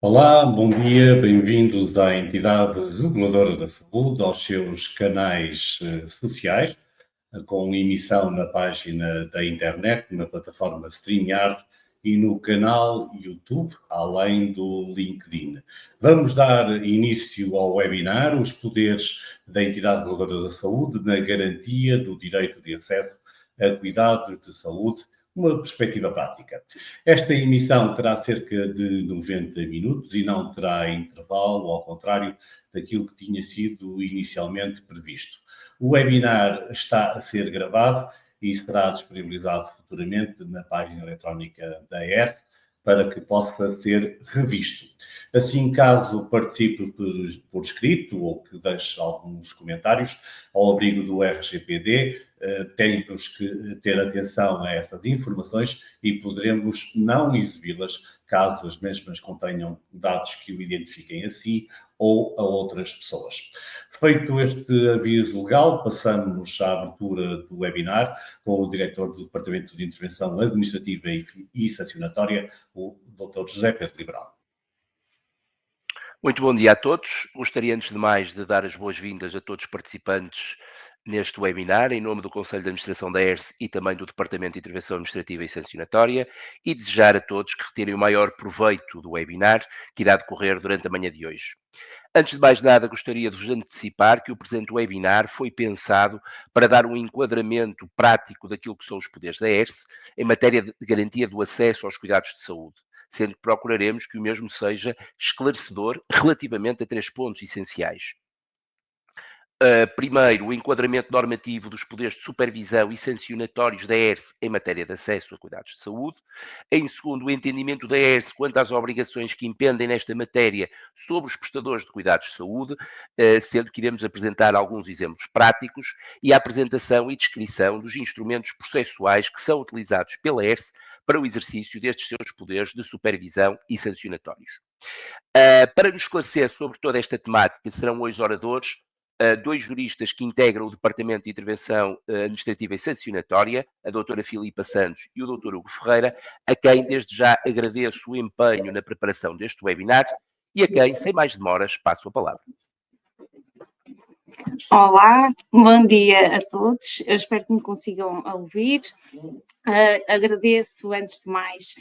Olá, bom dia, bem-vindos à entidade reguladora da saúde, aos seus canais sociais, com emissão na página da internet, na plataforma StreamYard e no canal YouTube, além do LinkedIn. Vamos dar início ao webinar Os Poderes da Entidade Reguladora da Saúde na Garantia do Direito de Acesso a Cuidados de Saúde, uma perspectiva prática. Esta emissão terá cerca de 90 minutos e não terá intervalo, ao contrário daquilo que tinha sido inicialmente previsto. O webinar está a ser gravado e será disponibilizado futuramente na página eletrónica da ERC para que possa ser revisto. Assim, caso participe por escrito ou que deixe alguns comentários ao abrigo do RGPD, temos que ter atenção a essas informações e poderemos não exibi-las caso as mesmas contenham dados que o identifiquem a si ou a outras pessoas. Feito este aviso legal, passamos à abertura do webinar com o diretor do Departamento de Intervenção Administrativa e Sancionatória, o Dr. José Pedro Libral. Muito bom dia a todos. Gostaria, antes de mais, de dar as boas-vindas a todos os participantes neste webinar, em nome do Conselho de Administração da ERSE e também do Departamento de Intervenção Administrativa e Sancionatória, e desejar a todos que retirem o maior proveito do webinar, que irá decorrer durante a manhã de hoje. Antes de mais nada, gostaria de vos antecipar que o presente webinar foi pensado para dar um enquadramento prático daquilo que são os poderes da ERSE em matéria de garantia do acesso aos cuidados de saúde, sendo que procuraremos que o mesmo seja esclarecedor relativamente a 3 pontos essenciais. Primeiro, o enquadramento normativo dos poderes de supervisão e sancionatórios da ERSE em matéria de acesso a cuidados de saúde. Em segundo, o entendimento da ERSE quanto às obrigações que impendem nesta matéria sobre os prestadores de cuidados de saúde, sendo que iremos apresentar alguns exemplos práticos, e a apresentação e descrição dos instrumentos processuais que são utilizados pela ERSE para o exercício destes seus poderes de supervisão e sancionatórios. Para nos esclarecer sobre toda esta temática, serão hoje oradores, dois juristas que integram o Departamento de Intervenção Administrativa e Sancionatória, a doutora Filipa Santos e o doutor Hugo Ferreira, a quem desde já agradeço o empenho na preparação deste webinar e a quem, sem mais demoras, passo a palavra. Olá, bom dia a todos, eu espero que me consigam ouvir. Agradeço, antes de mais,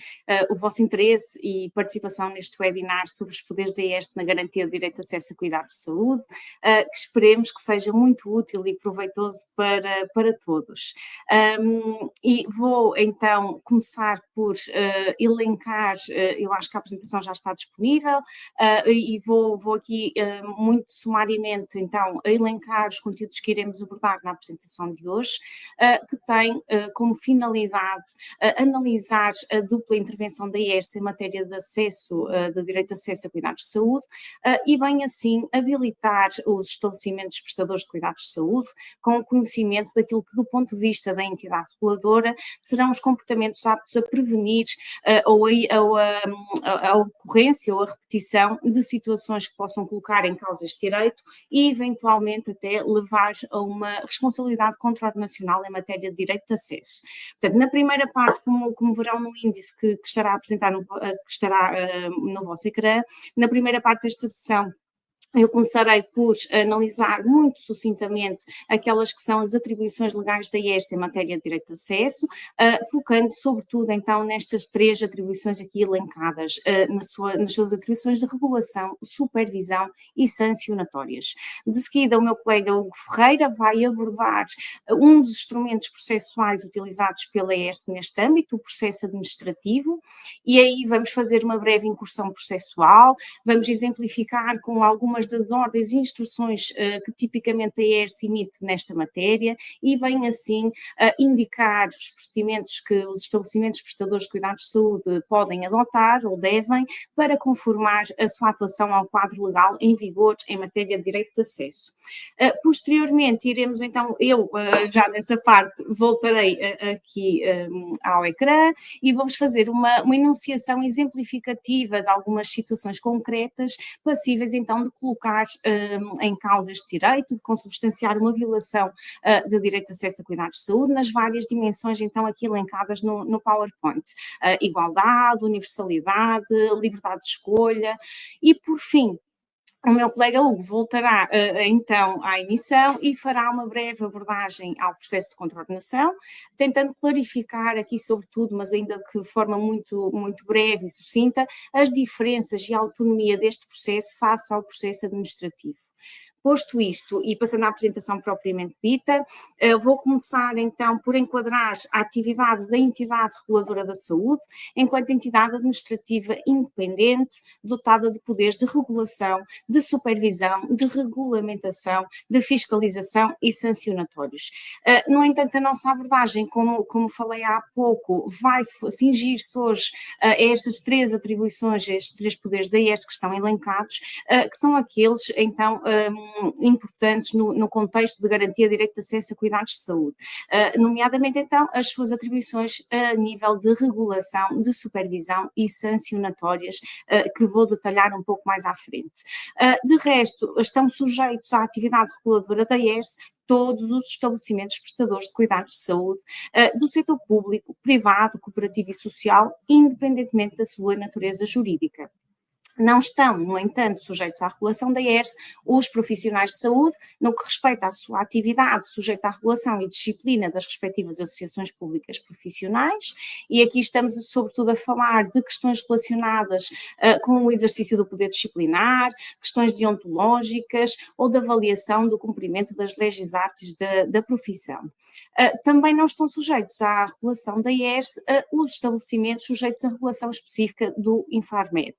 o vosso interesse e participação neste webinar sobre os poderes da ERSE na garantia do direito de acesso a cuidados de saúde, que esperemos que seja muito útil e proveitoso para todos. E vou então começar por elencar, eu acho que a apresentação já está disponível, e vou aqui muito sumariamente então elencar os conteúdos que iremos abordar na apresentação de hoje, que tem como finalidade analisar a dupla intervenção da ERSE em matéria de acesso, de direito de acesso a cuidados de saúde, e bem assim habilitar os estabelecimentos prestadores de cuidados de saúde com o conhecimento daquilo que, do ponto de vista da entidade reguladora, serão os comportamentos aptos a prevenir a ocorrência ou a repetição de situações que possam colocar em causa este direito e, eventualmente, até levar a uma responsabilidade contraordenacional em matéria de direito de acesso. Portanto, na primeira parte, como verão no índice que estará a apresentar que estará no vosso ecrã, na primeira parte desta sessão, eu começarei por analisar muito sucintamente aquelas que são as atribuições legais da ERSE em matéria de direito de acesso, focando sobretudo então nestas 3 atribuições aqui elencadas, nas suas atribuições de regulação, supervisão e sancionatórias. De seguida, o meu colega Hugo Ferreira vai abordar um dos instrumentos processuais utilizados pela ERSE neste âmbito, o processo administrativo, e aí vamos fazer uma breve incursão processual, vamos exemplificar com algumas das ordens e instruções que tipicamente a ERSE emite nesta matéria e vem assim indicar os procedimentos que os estabelecimentos prestadores de cuidados de saúde podem adotar ou devem para conformar a sua atuação ao quadro legal em vigor em matéria de direito de acesso. Posteriormente iremos então, eu já nessa parte voltarei aqui ao ecrã e vamos fazer uma enunciação exemplificativa de algumas situações concretas passíveis então de colocar colocar em causa este direito, de consubstanciar uma violação do direito de acesso a cuidados de saúde nas várias dimensões, então, aqui elencadas no PowerPoint. Igualdade, universalidade, liberdade de escolha e, por fim, o meu colega Hugo voltará então à emissão e fará uma breve abordagem ao processo de contraordenação, tentando clarificar aqui sobretudo, mas ainda de forma muito, muito breve e sucinta, as diferenças e a autonomia deste processo face ao processo administrativo. Posto isto, e passando à apresentação propriamente dita, vou começar então por enquadrar a atividade da entidade reguladora da saúde enquanto entidade administrativa independente, dotada de poderes de regulação, de supervisão, de regulamentação, de fiscalização e sancionatórios. No entanto, a nossa abordagem, como falei há pouco, vai cingir-se hoje a estas três atribuições, a estes três poderes da IERS que estão elencados, que são aqueles, então, importantes no contexto de garantia de direito de acesso a cuidados de saúde, nomeadamente então as suas atribuições a nível de regulação, de supervisão e sancionatórias, que vou detalhar um pouco mais à frente. De resto, estão sujeitos à atividade reguladora da IERS todos os estabelecimentos prestadores de cuidados de saúde do setor público, privado, cooperativo e social, independentemente da sua natureza jurídica. Não estão, no entanto, sujeitos à regulação da IERS os profissionais de saúde, no que respeita à sua atividade sujeita à regulação e disciplina das respectivas associações públicas profissionais, e aqui estamos sobretudo a falar de questões relacionadas com o exercício do poder disciplinar, questões deontológicas ou de avaliação do cumprimento das leges artes da profissão. Também não estão sujeitos à regulação da IERS os estabelecimentos sujeitos à regulação específica do Infarmed.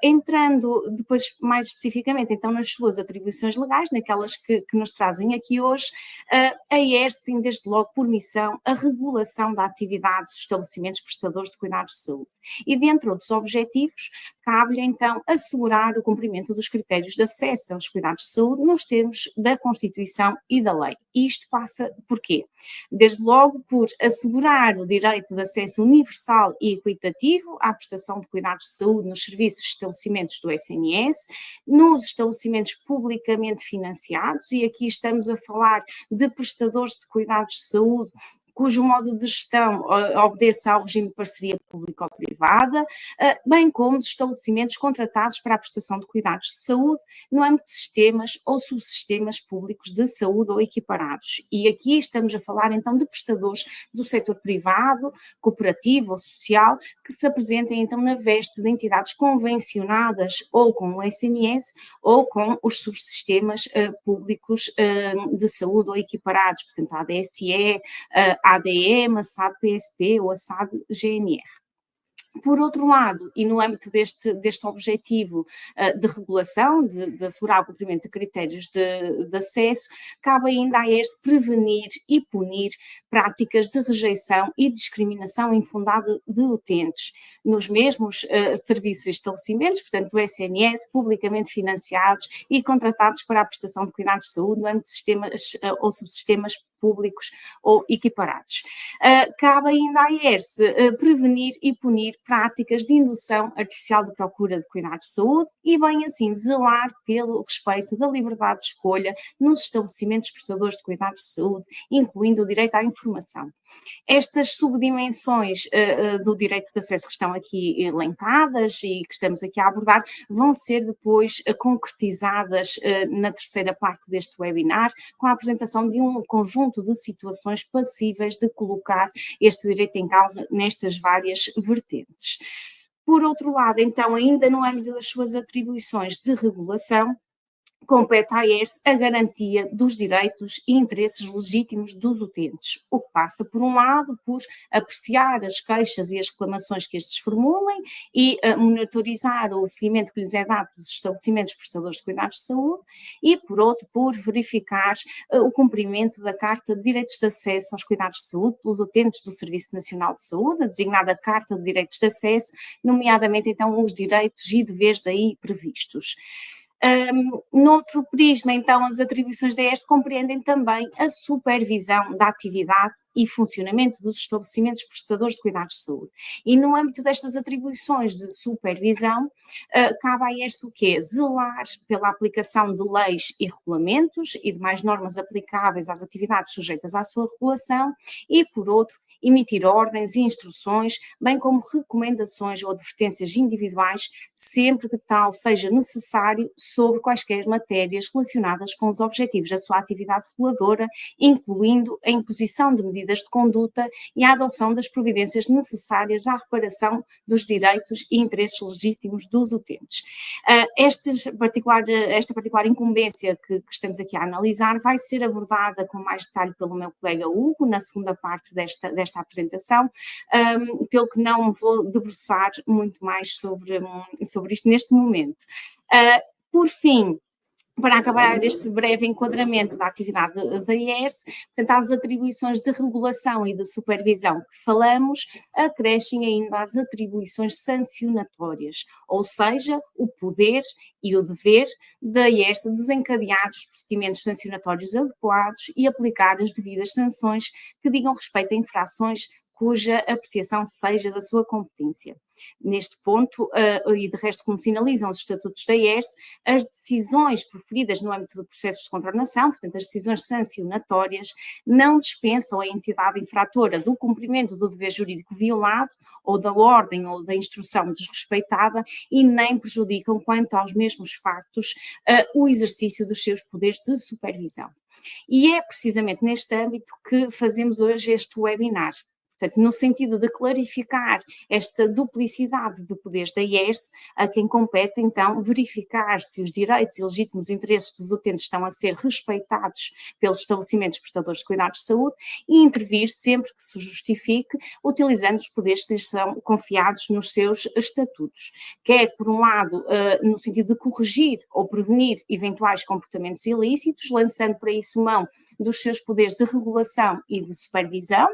Entrando depois mais especificamente então nas suas atribuições legais, naquelas que nos trazem aqui hoje, a IERS tem desde logo por missão a regulação da atividade dos estabelecimentos prestadores de cuidados de saúde e, dentre outros objetivos, cabe-lhe então assegurar o cumprimento dos critérios de acesso aos cuidados de saúde nos termos da Constituição e da lei. E isto passa por quê? Desde logo por assegurar o direito de acesso universal e equitativo à prestação de cuidados de saúde nos serviços e estabelecimentos do SNS, nos estabelecimentos publicamente financiados, e aqui estamos a falar de prestadores de cuidados de saúde cujo modo de gestão obedeça ao regime de parceria público-privada, bem como dos estabelecimentos contratados para a prestação de cuidados de saúde no âmbito de sistemas ou subsistemas públicos de saúde ou equiparados. E aqui estamos a falar então de prestadores do setor privado, cooperativo ou social, que se apresentem então na veste de entidades convencionadas ou com o SNS ou com os subsistemas públicos de saúde ou equiparados, portanto a ADSE, ADM, a SAD-PSP ou a SAD-GNR. Por outro lado, e no âmbito deste objetivo de regulação, de assegurar o cumprimento de critérios de acesso, cabe ainda à IERS prevenir e punir práticas de rejeição e discriminação infundada de utentes nos mesmos serviços e estabelecimentos, portanto do SNS, publicamente financiados e contratados para a prestação de cuidados de saúde no âmbito de sistemas ou subsistemas públicos ou equiparados. Cabe ainda à IERS prevenir e punir práticas de indução artificial de procura de cuidados de saúde e, bem assim, zelar pelo respeito da liberdade de escolha nos estabelecimentos prestadores de cuidados de saúde, incluindo o direito à informação. Estas subdimensões do direito de acesso que estão aqui elencadas e que estamos aqui a abordar vão ser depois concretizadas na terceira parte deste webinar, com a apresentação de um conjunto de situações passíveis de colocar este direito em causa nestas várias vertentes. Por outro lado, então, ainda no âmbito das suas atribuições de regulação, compete à IERS a garantia dos direitos e interesses legítimos dos utentes, o que passa, por um lado, por apreciar as queixas e as reclamações que estes formulem e monitorizar o seguimento que lhes é dado pelos estabelecimentos prestadores de cuidados de saúde e, por outro, por verificar o cumprimento da Carta de Direitos de Acesso aos Cuidados de Saúde pelos utentes do Serviço Nacional de Saúde, a designada Carta de Direitos de Acesso, nomeadamente, então, os direitos e deveres aí previstos. Noutro prisma, então, as atribuições da IERS compreendem também a supervisão da atividade e funcionamento dos estabelecimentos prestadores de cuidados de saúde. E no âmbito destas atribuições de supervisão, cabe à IERS o quê? Zelar pela aplicação de leis e regulamentos e demais normas aplicáveis às atividades sujeitas à sua regulação e, por outro, emitir ordens e instruções, bem como recomendações ou advertências individuais, sempre que tal seja necessário, sobre quaisquer matérias relacionadas com os objetivos da sua atividade reguladora, incluindo a imposição de medidas de conduta e a adoção das providências necessárias à reparação dos direitos e interesses legítimos dos utentes. Esta particular incumbência que estamos aqui a analisar vai ser abordada com mais detalhe pelo meu colega Hugo, na segunda parte desta apresentação, pelo que não me vou debruçar muito mais sobre isto neste momento. Por fim, para acabar este breve enquadramento da atividade da IERS, portanto, às atribuições de regulação e de supervisão que falamos, acrescem ainda as atribuições sancionatórias, ou seja, o poder e o dever da IERS de desencadear os procedimentos sancionatórios adequados e aplicar as devidas sanções que digam respeito a infrações cuja apreciação seja da sua competência. Neste ponto, e de resto como sinalizam os estatutos da IERS, as decisões proferidas no âmbito de processos de contornação, portanto as decisões sancionatórias, não dispensam a entidade infratora do cumprimento do dever jurídico violado ou da ordem ou da instrução desrespeitada e nem prejudicam, quanto aos mesmos factos, o exercício dos seus poderes de supervisão. E é precisamente neste âmbito que fazemos hoje este webinar. Portanto, no sentido de clarificar esta duplicidade de poderes da IERS, a quem compete, então, verificar se os direitos e legítimos interesses dos utentes estão a ser respeitados pelos estabelecimentos prestadores de cuidados de saúde e intervir sempre que se justifique, utilizando os poderes que lhes são confiados nos seus estatutos. Quer, por um lado, no sentido de corrigir ou prevenir eventuais comportamentos ilícitos, lançando para isso mão dos seus poderes de regulação e de supervisão,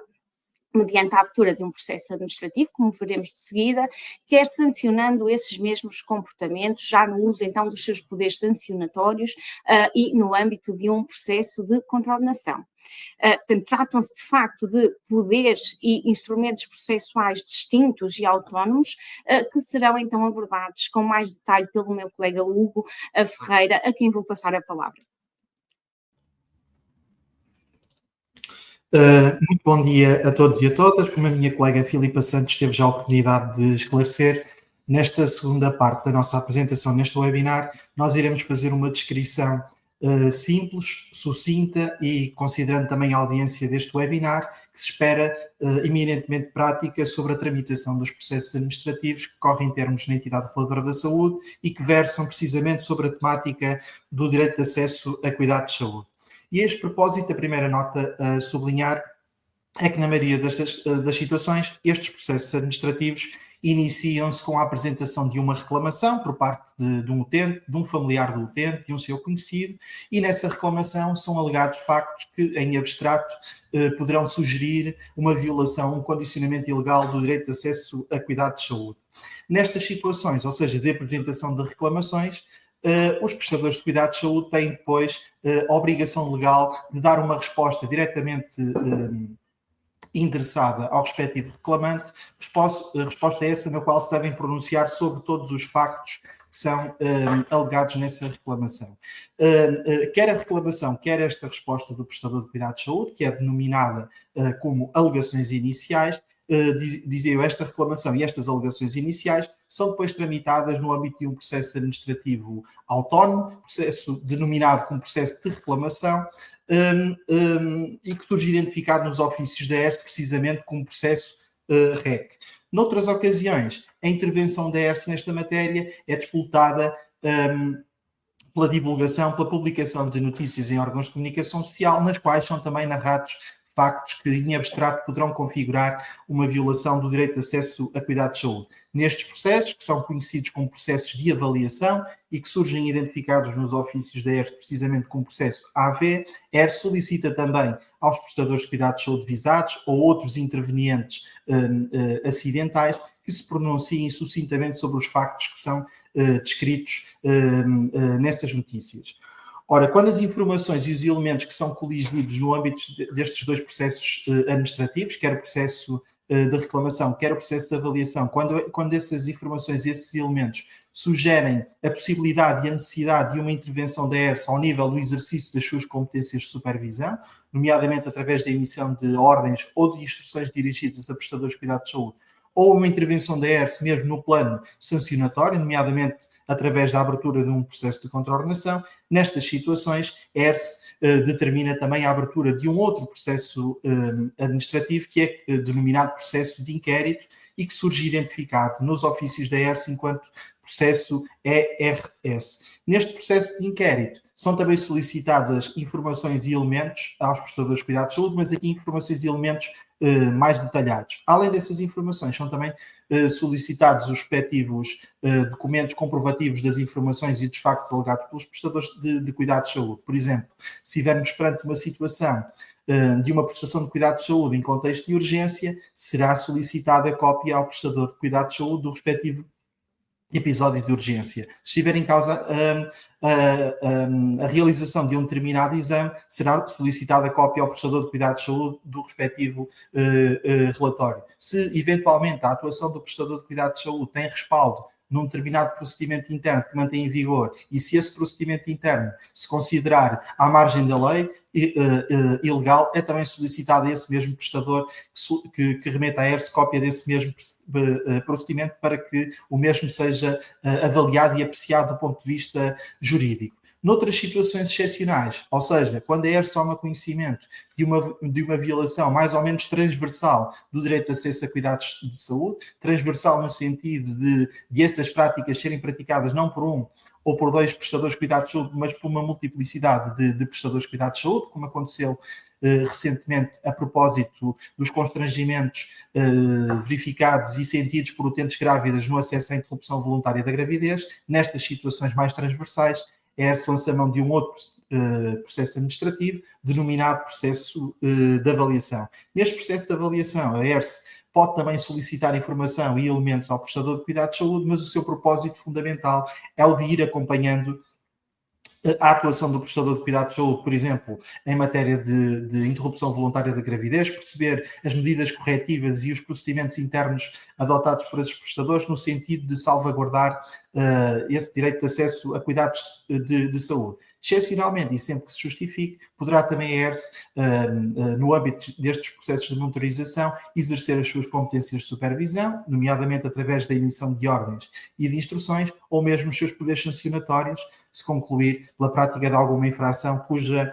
mediante a abertura de um processo administrativo, como veremos de seguida, quer sancionando esses mesmos comportamentos, já no uso então dos seus poderes sancionatórios e no âmbito de um processo de contornação. Portanto, tratam-se de facto de poderes e instrumentos processuais distintos e autónomos que serão então abordados com mais detalhe pelo meu colega Hugo Ferreira, a quem vou passar a palavra. Muito bom dia a todos e a todas. Como a minha colega Filipa Santos teve já a oportunidade de esclarecer, nesta segunda parte da nossa apresentação neste webinar, nós iremos fazer uma descrição simples, sucinta e considerando também a audiência deste webinar, que se espera eminentemente prática sobre a tramitação dos processos administrativos que correm em termos na entidade reguladora da saúde e que versam precisamente sobre a temática do direito de acesso a cuidados de saúde. E a este propósito, a primeira nota a sublinhar é que, na maioria das situações, estes processos administrativos iniciam-se com a apresentação de uma reclamação por parte de um utente, de um familiar do utente, de um seu conhecido, e nessa reclamação são alegados factos que, em abstrato, poderão sugerir uma violação, um condicionamento ilegal do direito de acesso a cuidados de saúde. Nestas situações, ou seja, de apresentação de reclamações, os prestadores de cuidados de saúde têm depois a obrigação legal de dar uma resposta diretamente interessada ao respectivo reclamante, resposta essa na qual se devem pronunciar sobre todos os factos que são alegados nessa reclamação. Quer a reclamação, quer esta resposta do prestador de cuidados de saúde, que é denominada como alegações iniciais, dizia eu, esta reclamação e estas alegações iniciais são depois tramitadas no âmbito de um processo administrativo autónomo, processo denominado como processo de reclamação, e que surge identificado nos ofícios da ERS precisamente como processo REC. Noutras ocasiões, a intervenção da ERS nesta matéria é disputada pela divulgação, pela publicação de notícias em órgãos de comunicação social, nas quais são também narrados factos que, em abstrato, poderão configurar uma violação do direito de acesso a cuidados de saúde. Nestes processos, que são conhecidos como processos de avaliação e que surgem identificados nos ofícios da ERS precisamente como processo AV, a ERS solicita também aos prestadores de cuidados de saúde visados ou outros intervenientes acidentais que se pronunciem sucintamente sobre os factos que são descritos nessas notícias. Ora, quando as informações e os elementos que são coligidos no âmbito destes dois processos administrativos, quer o processo de reclamação, quer o processo de avaliação, quando essas informações e esses elementos sugerem a possibilidade e a necessidade de uma intervenção da ERSE ao nível do exercício das suas competências de supervisão, nomeadamente através da emissão de ordens ou de instruções dirigidas a prestadores de cuidados de saúde, ou uma intervenção da ERSE mesmo no plano sancionatório, nomeadamente através da abertura de um processo de contraordenação. Nestas situações, a ERSE determina também a abertura de um outro processo administrativo, que é denominado processo de inquérito e que surge identificado nos ofícios da ERSE enquanto processo ERS. Neste processo de inquérito são também solicitadas informações e elementos aos prestadores de cuidados de saúde, mas aqui informações e elementos mais detalhados. Além dessas informações, são também solicitados os respectivos documentos comprovativos das informações e dos factos alegados pelos prestadores de cuidados de saúde. Por exemplo, se estivermos perante uma situação de uma prestação de cuidados de saúde em contexto de urgência, será solicitada a cópia ao prestador de cuidados de saúde do respectivo episódio de urgência. Se estiver em causa a realização de um determinado exame, será solicitada a cópia ao prestador de cuidados de saúde do respectivo relatório. Se, eventualmente, a atuação do prestador de cuidados de saúde tem respaldo num determinado procedimento interno que mantém em vigor, e se esse procedimento interno se considerar à margem da lei ilegal, é também solicitado a esse mesmo prestador que remeta à ERSE cópia desse mesmo procedimento para que o mesmo seja avaliado e apreciado do ponto de vista jurídico. Noutras situações excepcionais, ou seja, quando a ERSE toma conhecimento de uma violação mais ou menos transversal do direito de acesso a cuidados de saúde, transversal no sentido de essas práticas serem praticadas não por um ou por dois prestadores de cuidados de saúde, mas por uma multiplicidade de prestadores de cuidados de saúde, como aconteceu recentemente a propósito dos constrangimentos verificados e sentidos por utentes grávidas no acesso à interrupção voluntária da gravidez. Nestas situações mais transversais, a ERSE lança mão de um outro processo administrativo, denominado processo de avaliação. Neste processo de avaliação, a ERSE pode também solicitar informação e elementos ao prestador de cuidados de saúde, mas o seu propósito fundamental é o de ir acompanhando a atuação do prestador de cuidados de saúde, por exemplo, em matéria de interrupção voluntária da gravidez, perceber as medidas corretivas e os procedimentos internos adotados por esses prestadores no sentido de salvaguardar esse direito de acesso a cuidados de saúde. Excepcionalmente, e sempre que se justifique, poderá também a ERSE, no âmbito destes processos de monitorização, exercer as suas competências de supervisão, nomeadamente através da emissão de ordens e de instruções, ou mesmo os seus poderes sancionatórios, se concluir pela prática de alguma infração cuja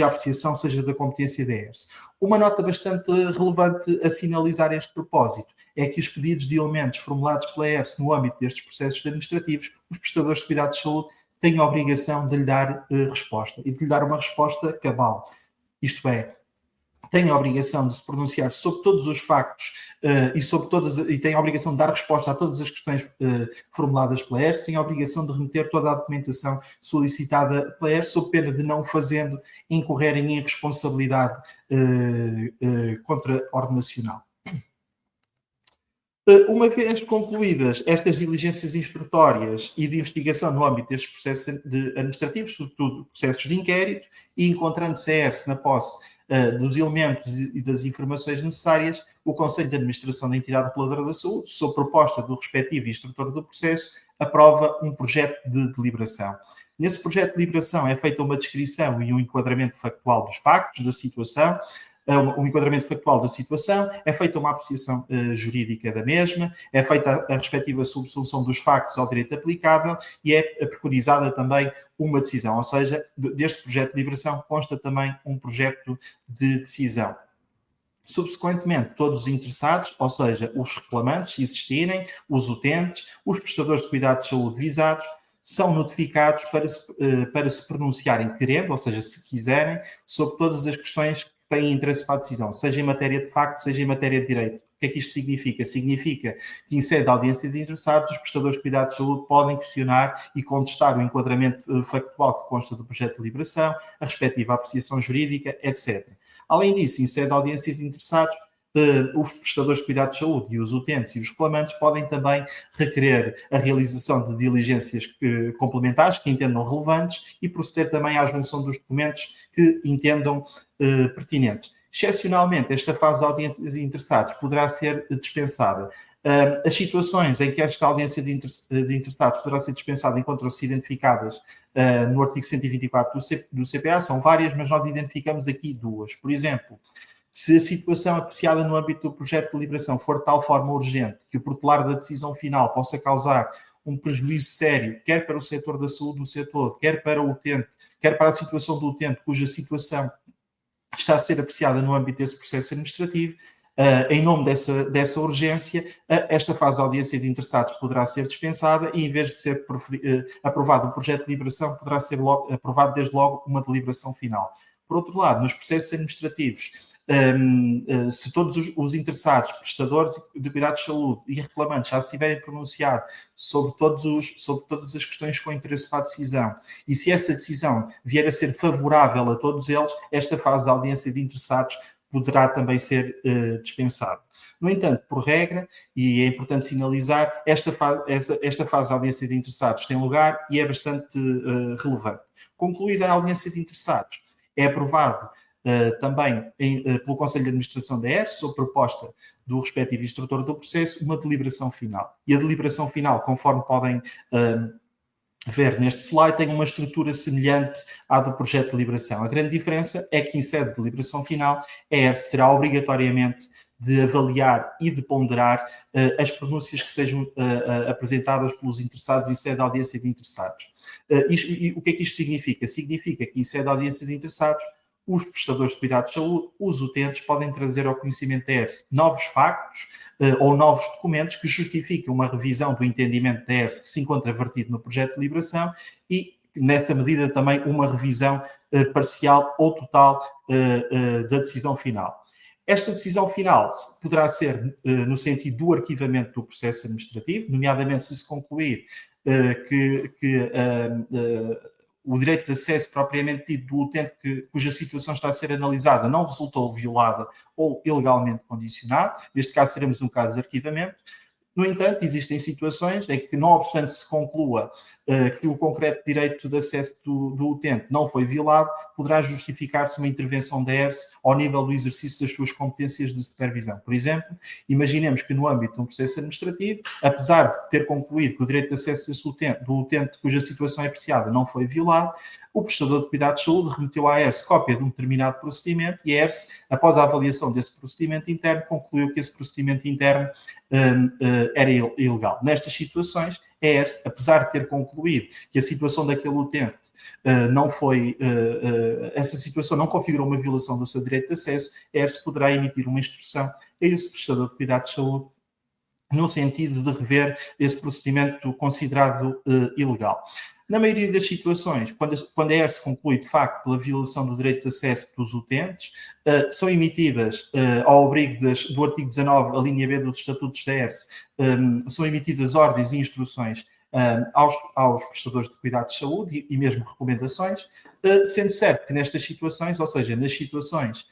apreciação seja da competência da ERSE. Uma nota bastante relevante a sinalizar a este propósito é que os pedidos de elementos formulados pela ERSE no âmbito destes processos administrativos, os prestadores de cuidados de saúde têm a obrigação de lhe dar resposta e de lhe dar uma resposta cabal. Isto é, têm a obrigação de se pronunciar sobre todos os factos e têm a obrigação de dar resposta a todas as questões formuladas pela ERSE, têm a obrigação de remeter toda a documentação solicitada pela ERSE, sob pena de, não o fazendo, incorrerem em responsabilidade contraordenacional. Uma vez concluídas estas diligências instrutórias e de investigação no âmbito destes processos administrativos, sobretudo processos de inquérito, e encontrando-se a ERSE na posse dos elementos e das informações necessárias, o Conselho de Administração da Entidade Reguladora da Saúde, sob proposta do respectivo instrutor do processo, aprova um projeto de deliberação. Nesse projeto de deliberação é feita uma descrição e um enquadramento factual dos factos, da situação, um enquadramento factual da situação, é feita uma apreciação jurídica da mesma, é feita a respectiva subsunção dos factos ao direito aplicável e é preconizada também uma decisão, ou seja, deste projeto de deliberação consta também um projeto de decisão. Subsequentemente, todos os interessados, ou seja, os reclamantes, se existirem, os utentes, os prestadores de cuidados de saúde visados, são notificados para se pronunciarem querendo, ou seja, se quiserem, sobre todas as questões têm interesse para a decisão, seja em matéria de facto, seja em matéria de direito. O que é que isto significa? Significa que, em sede de audiências de interessados, os prestadores de cuidados de saúde podem questionar e contestar o enquadramento factual que consta do projeto de deliberação, a respectiva apreciação jurídica, etc. Além disso, em sede de audiências de interessados, os prestadores de cuidados de saúde e os utentes e os reclamantes podem também requerer a realização de diligências complementares que entendam relevantes e proceder também à junção dos documentos que entendam pertinentes. Excepcionalmente, esta fase da audiência de interessados poderá ser dispensada. As situações em que esta audiência de interessados poderá ser dispensada encontram-se identificadas no artigo 124 do CPA, são várias, mas nós identificamos aqui duas. Por exemplo, se a situação apreciada no âmbito do projeto de deliberação for de tal forma urgente que o protelar da decisão final possa causar um prejuízo sério, quer para o setor da saúde do setor, quer para o utente, quer para a situação do utente, cuja situação está a ser apreciada no âmbito desse processo administrativo, em nome dessa urgência, esta fase da audiência de interessados poderá ser dispensada e, em vez de ser aprovado o projeto de deliberação, poderá ser aprovado desde logo uma deliberação final. Por outro lado, nos processos administrativos, se todos os interessados, prestadores de cuidados de saúde e reclamantes já se tiverem pronunciado sobre todas as questões com interesse para a decisão e se essa decisão vier a ser favorável a todos eles, esta fase da audiência de interessados poderá também ser dispensada. No entanto, por regra, e é importante sinalizar, esta fase da audiência de interessados tem lugar e é bastante relevante. Concluída a audiência de interessados, é aprovado também pelo Conselho de Administração da ERSE, sob proposta do respectivo instrutor do processo, uma deliberação final. E a deliberação final, conforme podem ver neste slide, tem uma estrutura semelhante à do projeto de deliberação. A grande diferença é que, em sede de deliberação final, a ERSE terá obrigatoriamente de avaliar e de ponderar as pronúncias que sejam apresentadas pelos interessados em sede de audiência de interessados. E o que é que isto significa? Significa que, em sede de audiência de interessados, os prestadores de cuidados de saúde, os utentes, podem trazer ao conhecimento da ERSE novos factos ou novos documentos que justifiquem uma revisão do entendimento da ERSE que se encontra vertido no projeto de deliberação e, nesta medida, também uma revisão parcial ou total da decisão final. Esta decisão final poderá ser no sentido do arquivamento do processo administrativo, nomeadamente se concluir que o direito de acesso propriamente dito do utente cuja situação está a ser analisada não resultou violada ou ilegalmente condicionada. Neste caso, teremos um caso de arquivamento. No entanto, existem situações em que, não obstante se conclua que o concreto direito de acesso do utente não foi violado, poderá justificar-se uma intervenção da ERSE ao nível do exercício das suas competências de supervisão. Por exemplo, imaginemos que no âmbito de um processo administrativo, apesar de ter concluído que o direito de acesso do utente cuja situação é apreciada não foi violado, o prestador de cuidados de saúde remeteu à ERSE cópia de um determinado procedimento e a ERSE, após a avaliação desse procedimento interno, concluiu que esse procedimento interno era ilegal. Nestas situações, a ERSE, apesar de ter concluído que a situação daquele utente essa situação não configurou uma violação do seu direito de acesso, a ERSE poderá emitir uma instrução a esse prestador de cuidados de saúde no sentido de rever esse procedimento considerado ilegal. Na maioria das situações, quando a ERSE conclui, de facto, pela violação do direito de acesso dos utentes, são emitidas, ao abrigo do artigo 19, a linha B dos estatutos da ERSE, são emitidas ordens e instruções aos prestadores de cuidados de saúde e mesmo recomendações, sendo certo que nestas situações, ou seja, nas situações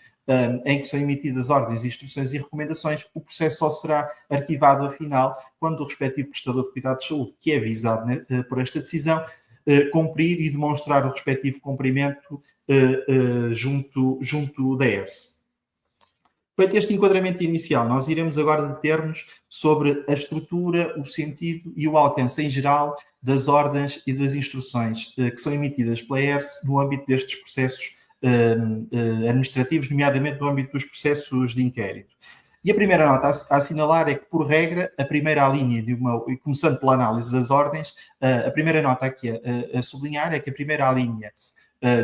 em que são emitidas ordens, instruções e recomendações, o processo só será arquivado, afinal, quando o respectivo prestador de cuidados de saúde, que é visado por esta decisão, cumprir e demonstrar o respectivo cumprimento junto da ERSE. Feito este enquadramento inicial, nós iremos agora deter-nos sobre a estrutura, o sentido e o alcance em geral das ordens e das instruções que são emitidas pela ERSE no âmbito destes processos administrativos, nomeadamente no âmbito dos processos de inquérito. E a primeira nota a assinalar é que, por regra, a primeira linha começando pela análise das ordens, a primeira nota aqui a sublinhar é que a primeira linha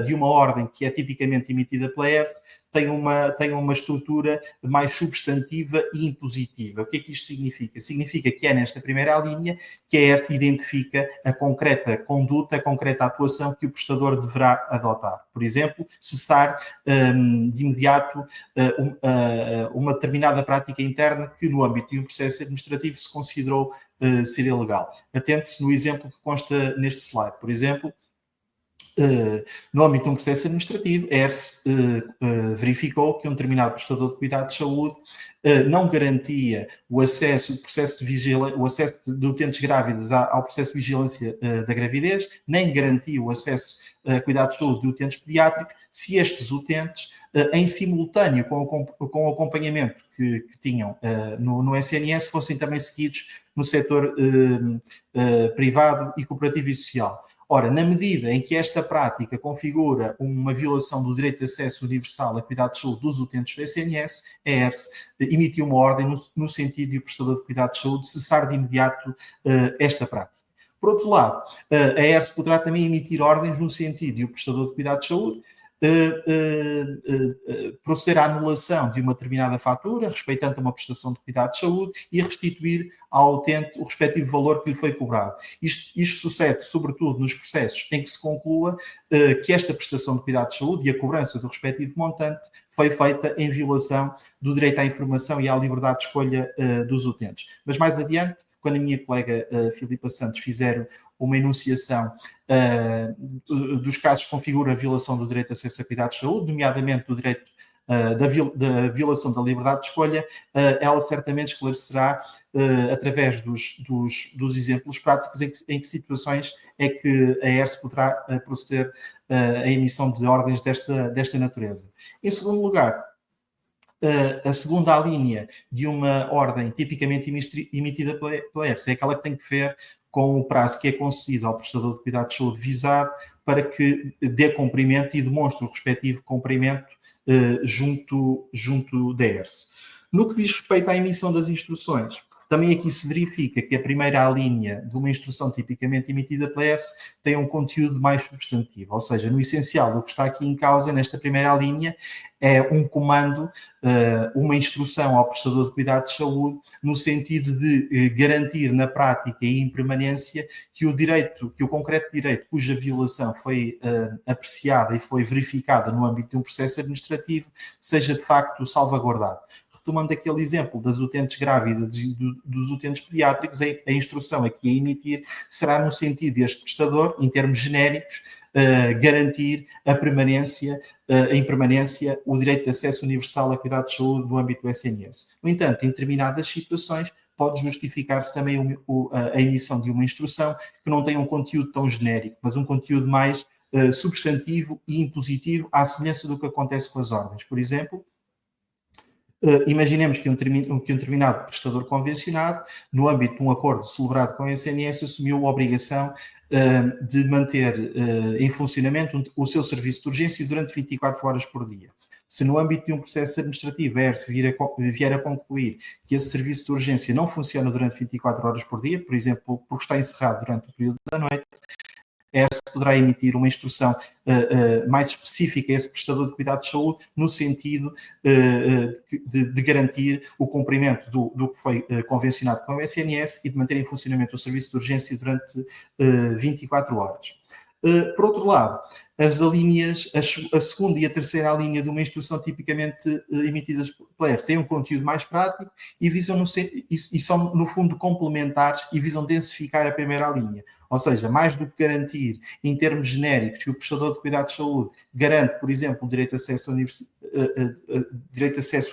de uma ordem que é tipicamente emitida pela ERSE tem uma estrutura mais substantiva e impositiva. O que é que isto significa? Significa que é nesta primeira linha que a ERSE identifica a concreta conduta, a concreta atuação que o prestador deverá adotar. Por exemplo, cessar de imediato uma determinada prática interna que no âmbito de um processo administrativo se considerou ser ilegal. Atente-se no exemplo que consta neste slide. Por exemplo, no âmbito de um processo administrativo, a ERSE verificou que um determinado prestador de cuidados de saúde não garantia o acesso de utentes grávidas ao processo de vigilância da gravidez, nem garantia o acesso a cuidados de saúde de utentes pediátricos, se estes utentes, em simultâneo com o acompanhamento que tinham no SNS, fossem também seguidos no setor privado e cooperativo e social. Ora, na medida em que esta prática configura uma violação do direito de acesso universal a cuidados de saúde dos utentes do SNS, a ERSE emitiu uma ordem no sentido de o prestador de cuidados de saúde cessar de imediato esta prática. Por outro lado, a ERSE poderá também emitir ordens no sentido de o prestador de cuidados de saúde proceder à anulação de uma determinada fatura, respeitando uma prestação de cuidados de saúde, e restituir ao utente o respectivo valor que lhe foi cobrado. Isto sucede, sobretudo, nos processos em que se conclua que esta prestação de cuidados de saúde e a cobrança do respectivo montante foi feita em violação do direito à informação e à liberdade de escolha dos utentes. Mas mais adiante, quando a minha colega Filipa Santos fizer uma enunciação dos casos que configuram a violação do direito de acesso a cuidados de saúde, nomeadamente do direito da violação da liberdade de escolha, ela certamente esclarecerá através dos exemplos práticos em que situações é que a ERSE poderá proceder à emissão de ordens desta natureza. Em segundo lugar, a segunda linha de uma ordem tipicamente emitida pela ERSE é aquela que tem que ver com o prazo que é concedido ao prestador de cuidados de saúde visado para que dê cumprimento e demonstre o respectivo cumprimento junto da ERSE. No que diz respeito à emissão das instruções, também aqui se verifica que a primeira linha de uma instrução tipicamente emitida pela ERSE tem um conteúdo mais substantivo, ou seja, no essencial, o que está aqui em causa nesta primeira linha é um comando, uma instrução ao prestador de cuidados de saúde, no sentido de garantir na prática e em permanência que o concreto direito cuja violação foi apreciada e foi verificada no âmbito de um processo administrativo seja de facto salvaguardado. Tomando aquele exemplo das utentes grávidas e dos utentes pediátricos, a instrução aqui a emitir será no sentido deste prestador, em termos genéricos, garantir em permanência o direito de acesso universal a cuidados de saúde no âmbito do SNS. No entanto, em determinadas situações, pode justificar-se também a emissão de uma instrução que não tenha um conteúdo tão genérico, mas um conteúdo mais substantivo e impositivo, à semelhança do que acontece com as ordens. Por exemplo, imaginemos que um determinado prestador convencionado, no âmbito de um acordo celebrado com a SNS, assumiu a obrigação de manter em funcionamento o seu serviço de urgência durante 24 horas por dia. Se no âmbito de um processo administrativo a ERSE vier a concluir que esse serviço de urgência não funciona durante 24 horas por dia, por exemplo, porque está encerrado durante o período da noite, a ERSE poderá emitir uma instrução mais específica a esse prestador de cuidados de saúde, no sentido de garantir o cumprimento do que foi convencionado com o SNS e de manter em funcionamento o serviço de urgência durante 24 horas. Por outro lado, a segunda e a terceira linha de uma instrução tipicamente emitidas pela ERSE têm um conteúdo mais prático e são, no fundo, complementares e visam densificar a primeira linha. Ou seja, mais do que garantir, em termos genéricos, que o prestador de cuidados de saúde garante, por exemplo, o direito de acesso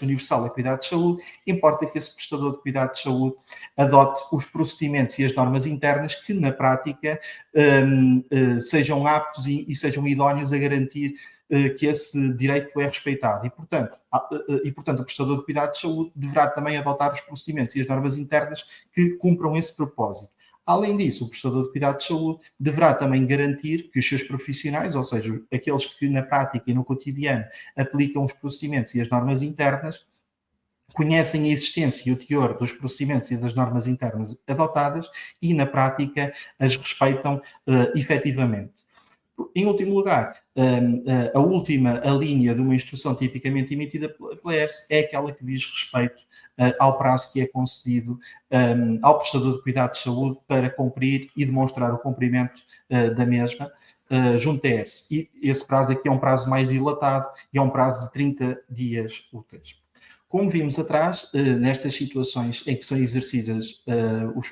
universal a cuidados de saúde, importa que esse prestador de cuidados de saúde adote os procedimentos e as normas internas que, na prática, sejam aptos e sejam idóneos a garantir que esse direito é respeitado. E, portanto, o prestador de cuidados de saúde deverá também adotar os procedimentos e as normas internas que cumpram esse propósito. Além disso, o prestador de cuidados de saúde deverá também garantir que os seus profissionais, ou seja, aqueles que na prática e no cotidiano aplicam os procedimentos e as normas internas, conhecem a existência e o teor dos procedimentos e das normas internas adotadas e, na prática, as respeitam efetivamente. Em último lugar, a última linha de uma instrução tipicamente emitida pela ERSE é aquela que diz respeito ao prazo que é concedido ao prestador de cuidados de saúde para cumprir e demonstrar o cumprimento da mesma junto à ERSE. E esse prazo aqui é um prazo mais dilatado e é um prazo de 30 dias úteis. Como vimos atrás, nestas situações em que são exercidas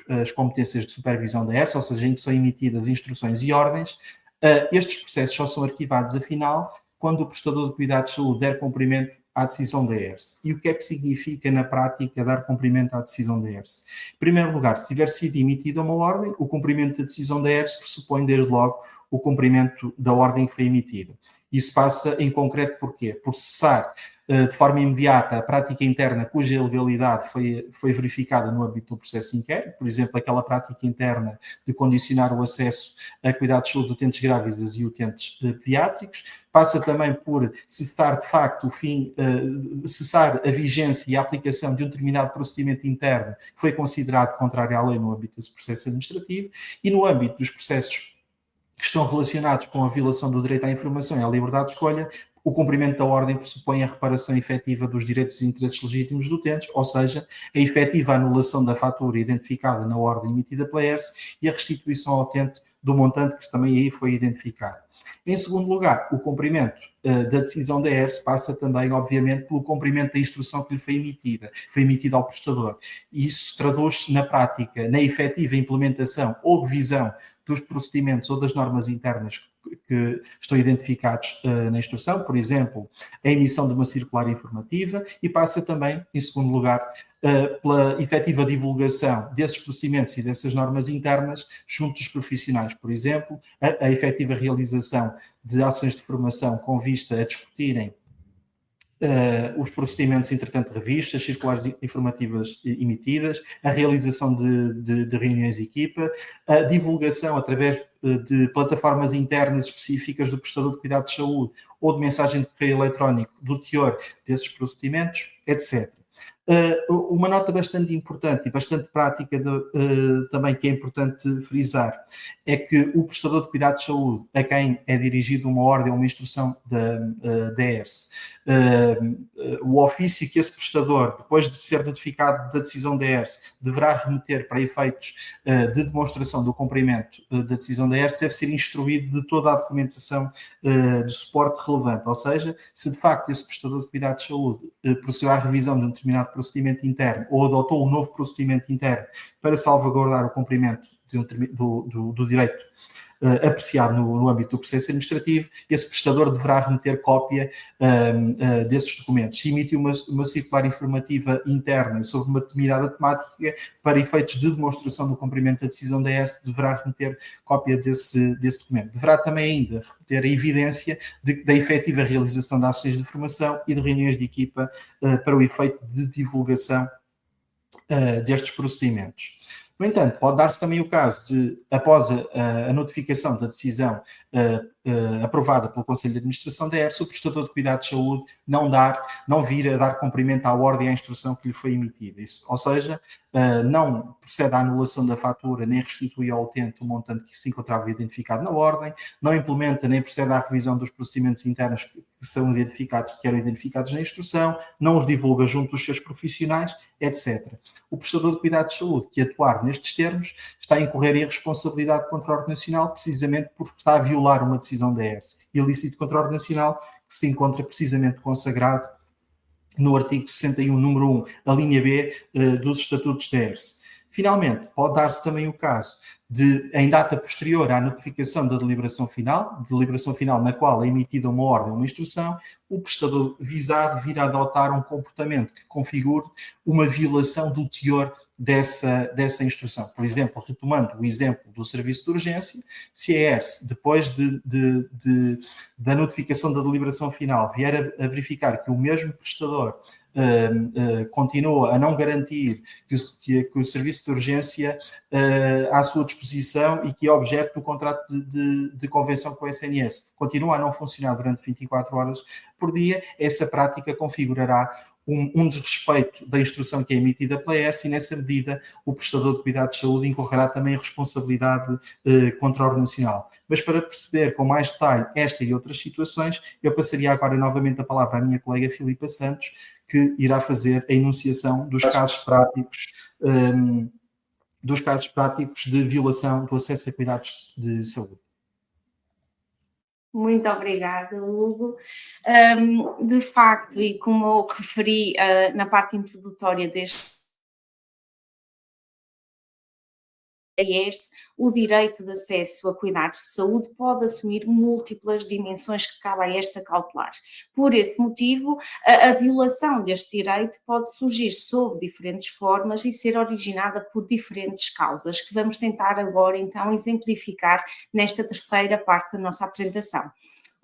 as competências de supervisão da ERSE, ou seja, em que são emitidas instruções e ordens, Estes processos só são arquivados, afinal, quando o prestador de cuidados de saúde der cumprimento à decisão da ERSE. E o que é que significa, na prática, dar cumprimento à decisão da ERSE? Em primeiro lugar, se tiver sido emitida uma ordem, o cumprimento da decisão da ERSE pressupõe, desde logo, o cumprimento da ordem que foi emitida. Isso passa, em concreto, porquê? Por cessar de forma imediata a prática interna cuja ilegalidade foi verificada no âmbito do processo inquérito, por exemplo, aquela prática interna de condicionar o acesso a cuidados de saúde de utentes grávidas e utentes pediátricos, passa também por cessar, de facto, cessar a vigência e a aplicação de um determinado procedimento interno que foi considerado contrário à lei no âmbito desse processo administrativo, e no âmbito dos processos que estão relacionados com a violação do direito à informação e à liberdade de escolha, o cumprimento da ordem pressupõe a reparação efetiva dos direitos e interesses legítimos dos utentes, ou seja, a efetiva anulação da fatura identificada na ordem emitida pela ERSE e a restituição ao utente do montante que também aí foi identificado. Em segundo lugar, o cumprimento da decisão da ERSE passa também, obviamente, pelo cumprimento da instrução que lhe foi emitida ao prestador. E isso se traduz na prática, na efetiva implementação ou revisão dos procedimentos ou das normas internas que estão identificados na instrução, por exemplo, a emissão de uma circular informativa, e passa também, em segundo lugar, pela efetiva divulgação desses procedimentos e dessas normas internas junto dos profissionais, por exemplo, a efetiva realização de ações de formação com vista a discutirem os procedimentos, entretanto, revistas, circulares informativas emitidas, a realização de reuniões de equipa, a divulgação através de plataformas internas específicas do prestador de cuidados de saúde ou de mensagem de correio eletrónico do teor desses procedimentos, etc. Uma nota bastante importante e bastante prática também que é importante frisar é que o prestador de cuidados de saúde a quem é dirigida uma ordem ou uma instrução da ERSE, o ofício que esse prestador, depois de ser notificado da decisão da ERSE, deverá remeter para efeitos de demonstração do cumprimento da decisão da ERSE, deve ser instruído de toda a documentação de suporte relevante, ou seja, se de facto esse prestador de cuidados de saúde procedeu à revisão de um determinado procedimento interno ou adotou um novo procedimento interno para salvaguardar o cumprimento do direito apreciado no âmbito do processo administrativo, esse prestador deverá remeter cópia desses documentos. Se emitir uma circular informativa interna sobre uma determinada temática para efeitos de demonstração do cumprimento da decisão da ERSE, deverá remeter cópia desse documento. Deverá também ainda remeter a evidência da efetiva realização de ações de formação e de reuniões de equipa para o efeito de divulgação destes procedimentos. No entanto, pode dar-se também o caso de, após a notificação da decisão aprovada pelo Conselho de Administração da ERSE, o prestador de cuidados de saúde não vir a dar cumprimento à ordem e à instrução que lhe foi emitida. Isso, ou seja, não procede à anulação da fatura, nem restitui ao utente o montante que se encontrava identificado na ordem, não implementa nem procede à revisão dos procedimentos internos que eram identificados na instrução, não os divulga junto dos seus profissionais, etc. O prestador de cuidados de saúde que atuar nestes termos está a incorrer em responsabilidade contra a ordem nacional, precisamente porque está a violar uma decisão da ERSE. Ilícito contra a ordem nacional que se encontra precisamente consagrado no artigo 61, número 1, a linha B dos estatutos da ERSE. Finalmente, pode dar-se também o caso de, em data posterior à notificação da deliberação final na qual é emitida uma ordem ou uma instrução, o prestador visado vir a adotar um comportamento que configure uma violação do teor dessa instrução. Por exemplo, retomando o exemplo do serviço de urgência, se a ERSE, depois da notificação da deliberação final, vier a verificar que o mesmo prestador continua a não garantir que o serviço de urgência à sua disposição e que é objeto do contrato de convenção com o SNS, continua a não funcionar durante 24 horas por dia, essa prática configurará um desrespeito da instrução que é emitida pela ERSE e, nessa medida, o prestador de cuidados de saúde incorrerá também em responsabilidade contra a ordem nacional. Mas para perceber com mais detalhe esta e outras situações, eu passaria agora novamente a palavra à minha colega Filipa Santos, que irá fazer a enunciação dos casos práticos de violação do acesso a cuidados de saúde. Muito obrigada, Hugo. De facto, e como eu referi na parte introdutória deste IERS, o direito de acesso a cuidados de saúde pode assumir múltiplas dimensões que cabe à IERS acautelar. Por esse motivo, a violação deste direito pode surgir sob diferentes formas e ser originada por diferentes causas, que vamos tentar agora então exemplificar nesta terceira parte da nossa apresentação.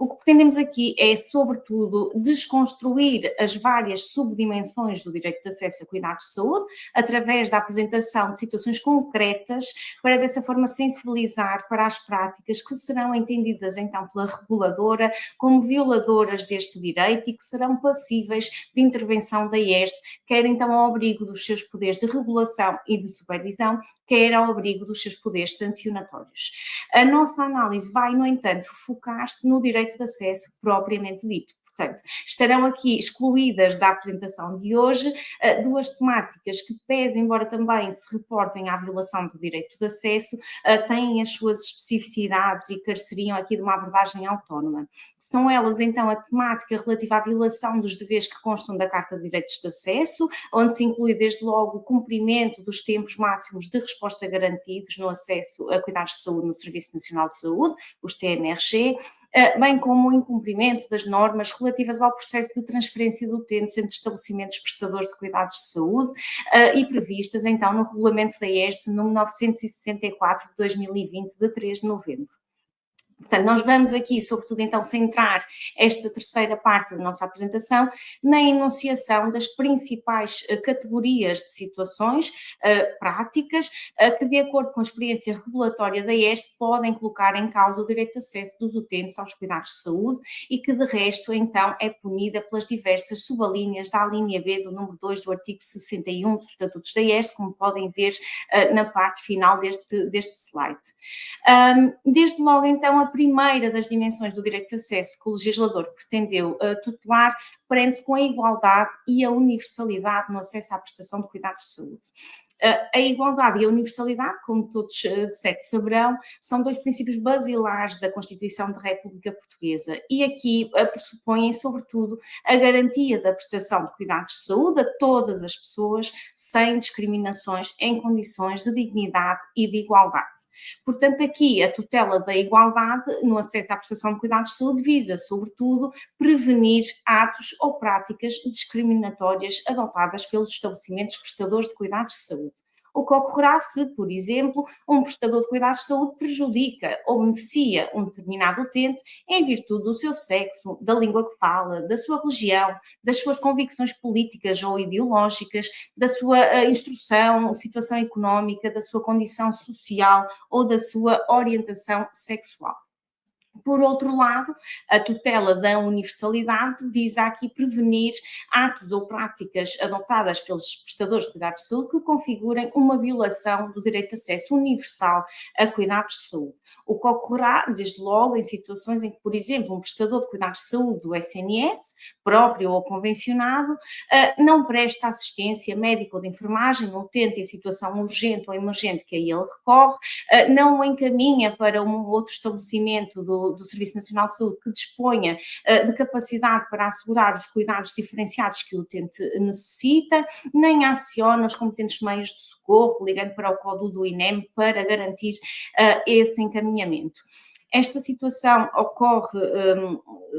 O que pretendemos aqui é, sobretudo, desconstruir as várias subdimensões do direito de acesso a cuidados de saúde, através da apresentação de situações concretas, para dessa forma sensibilizar para as práticas que serão entendidas então pela reguladora como violadoras deste direito e que serão passíveis de intervenção da IERS, quer então ao abrigo dos seus poderes de regulação e de supervisão, quer ao abrigo dos seus poderes sancionatórios. A nossa análise vai, no entanto, focar-se no direito de acesso propriamente dito. Portanto, estarão aqui excluídas da apresentação de hoje duas temáticas que, pese embora também se reportem à violação do direito de acesso, têm as suas especificidades e careceriam aqui de uma abordagem autónoma. São elas, então, a temática relativa à violação dos deveres que constam da Carta de Direitos de Acesso, onde se inclui desde logo o cumprimento dos tempos máximos de resposta garantidos no acesso a cuidados de saúde no Serviço Nacional de Saúde, os TNRG, bem como o incumprimento das normas relativas ao processo de transferência de utentes entre estabelecimentos prestadores de cuidados de saúde e previstas então no regulamento da IERS número 964 de 2020, de 3 de novembro. Portanto, nós vamos aqui, sobretudo, então, centrar esta terceira parte da nossa apresentação na enunciação das principais categorias de situações práticas que, de acordo com a experiência regulatória da IERS, podem colocar em causa o direito de acesso dos utentes aos cuidados de saúde e que, de resto, então, é punida pelas diversas subalíneas da alínea B do número 2 do artigo 61 dos Estatutos da IERS, como podem ver na parte final deste slide. Desde logo, então, a primeira das dimensões do direito de acesso que o legislador pretendeu tutelar prende-se com a igualdade e a universalidade no acesso à prestação de cuidados de saúde. A igualdade e a universalidade, como todos de certo saberão, são dois princípios basilares da Constituição da República Portuguesa e aqui pressupõem, sobretudo, a garantia da prestação de cuidados de saúde a todas as pessoas, sem discriminações, em condições de dignidade e de igualdade. Portanto, aqui a tutela da igualdade no acesso à prestação de cuidados de saúde visa, sobretudo, prevenir atos ou práticas discriminatórias adotadas pelos estabelecimentos prestadores de cuidados de saúde. O que ocorrerá se, por exemplo, um prestador de cuidados de saúde prejudica ou beneficia um determinado utente em virtude do seu sexo, da língua que fala, da sua religião, das suas convicções políticas ou ideológicas, da sua instrução, situação económica, da sua condição social ou da sua orientação sexual. Por outro lado, a tutela da universalidade visa aqui prevenir atos ou práticas adotadas pelos prestadores de cuidados de saúde que configurem uma violação do direito de acesso universal a cuidados de saúde. O que ocorrerá, desde logo, em situações em que, por exemplo, um prestador de cuidados de saúde do SNS, próprio ou convencionado, não presta assistência médica ou de enfermagem ao utente em situação urgente ou emergente que a ele recorre, não o encaminha para um outro estabelecimento do Serviço Nacional de Saúde que disponha de capacidade para assegurar os cuidados diferenciados que o utente necessita, nem aciona os competentes meios de socorro, ligando para o código do INEM para garantir esse encaminhamento. Esta situação ocorre,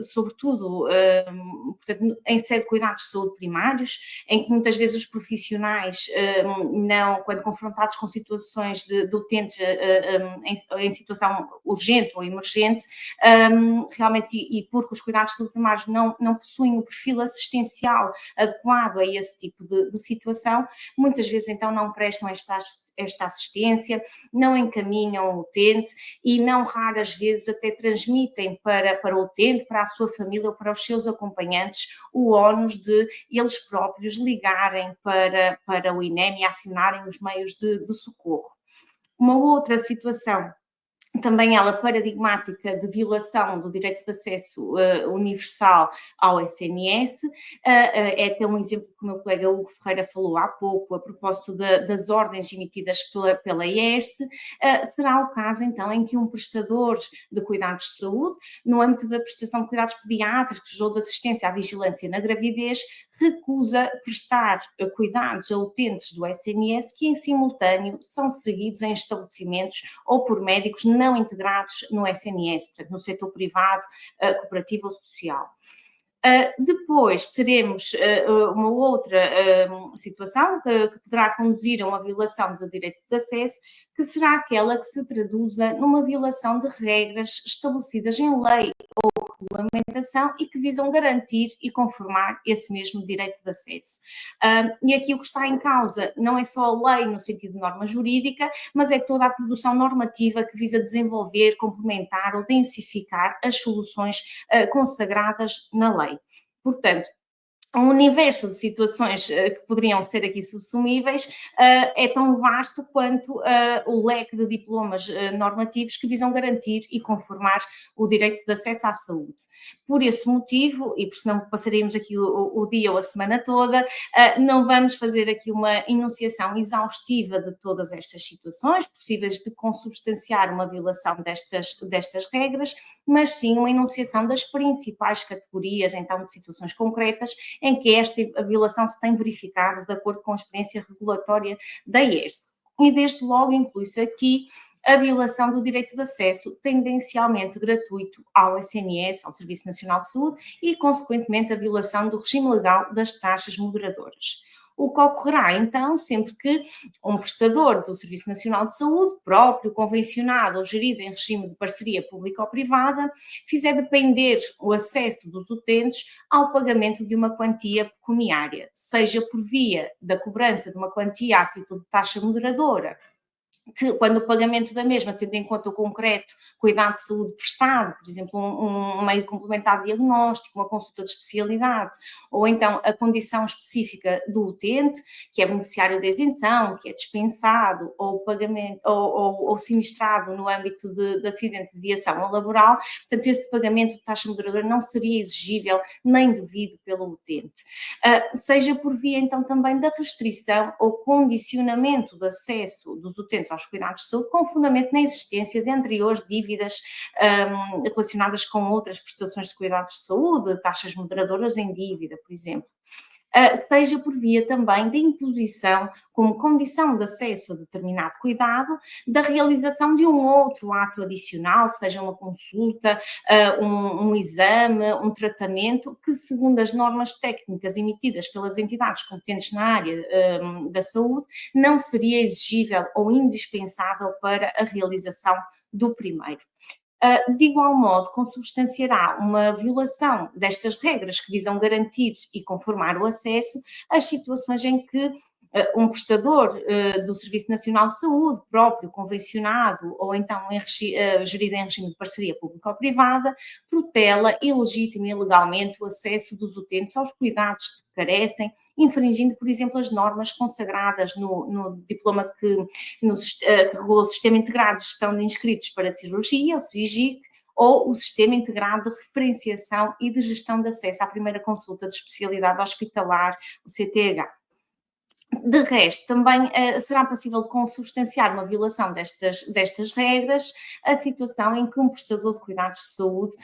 sobretudo, portanto, em sede de cuidados de saúde primários, em que muitas vezes os profissionais, quando confrontados com situações de utentes em situação urgente ou emergente, realmente, e porque os cuidados de saúde primários não possuem o perfil assistencial adequado a esse tipo de situação, muitas vezes então não prestam esta assistência, não encaminham o utente e não raras vezes até transmitem para o utente, para a sua família ou para os seus acompanhantes o ónus de eles próprios ligarem para o INEM e acionarem os meios de socorro. Uma outra situação, também ela paradigmática de violação do direito de acesso universal ao SNS, é até um exemplo que o meu colega Hugo Ferreira falou há pouco, a propósito das ordens emitidas pela IERS, será o caso então em que um prestador de cuidados de saúde, no âmbito da prestação de cuidados pediátricos ou de assistência à vigilância na gravidez, recusa prestar cuidados a utentes do SNS que em simultâneo são seguidos em estabelecimentos ou por médicos não integrados no SNS, portanto no setor privado, cooperativo ou social. Depois teremos uma outra situação que poderá conduzir a uma violação do direito de acesso, que será aquela que se traduza numa violação de regras estabelecidas em lei ou regulamentação e que visam garantir e conformar esse mesmo direito de acesso. E aqui o que está em causa não é só a lei no sentido de norma jurídica, mas é toda a produção normativa que visa desenvolver, complementar ou densificar as soluções consagradas na lei. Portanto, um universo de situações que poderiam ser aqui subsumíveis é tão vasto quanto o leque de diplomas normativos que visam garantir e conformar o direito de acesso à saúde. Por esse motivo, e por senão passaríamos aqui o dia ou a semana toda, não vamos fazer aqui uma enunciação exaustiva de todas estas situações possíveis de consubstanciar uma violação destas regras, mas sim uma enunciação das principais categorias, então, de situações concretas em que esta violação se tem verificado de acordo com a experiência regulatória da IERS. E desde logo inclui-se aqui a violação do direito de acesso tendencialmente gratuito ao SNS, ao Serviço Nacional de Saúde, e, consequentemente, a violação do regime legal das taxas moderadoras. O que ocorrerá, então, sempre que um prestador do Serviço Nacional de Saúde, próprio, convencionado ou gerido em regime de parceria pública ou privada, fizer depender o acesso dos utentes ao pagamento de uma quantia pecuniária, seja por via da cobrança de uma quantia a título de taxa moderadora, que quando o pagamento da mesma, tendo em conta o concreto cuidado de saúde prestado, por exemplo, um meio complementar de diagnóstico, uma consulta de especialidade, ou então a condição específica do utente, que é beneficiário da isenção, que é dispensado, ou pagamento, ou sinistrado no âmbito de acidente de viação ou laboral, portanto, esse pagamento de taxa moderadora não seria exigível nem devido pelo utente. Seja por via, então, também da restrição ou condicionamento de acesso dos utentes aos cuidados de saúde, com fundamento na existência de anteriores dívidas relacionadas com outras prestações de cuidados de saúde, taxas moderadoras em dívida, por exemplo. Seja por via também da imposição, como condição de acesso a determinado cuidado, da realização de um outro ato adicional, seja uma consulta, um exame, um tratamento, que segundo as normas técnicas emitidas pelas entidades competentes na área da saúde, não seria exigível ou indispensável para a realização do primeiro. De igual modo, consubstanciará uma violação destas regras que visam garantir e conformar o acesso às situações em que um prestador do Serviço Nacional de Saúde, próprio, convencionado, ou então gerido em regime de parceria pública ou privada, protela ilegítima e ilegalmente o acesso dos utentes aos cuidados de que carecem, infringindo, por exemplo, as normas consagradas no diploma que regula o Sistema Integrado de Gestão de Inscritos para Cirurgia, o SIGIC, ou o Sistema Integrado de Referenciação e de Gestão de Acesso à Primeira Consulta de Especialidade Hospitalar, o CTH. De resto, também será possível consubstanciar uma violação destas regras a situação em que um prestador de cuidados de saúde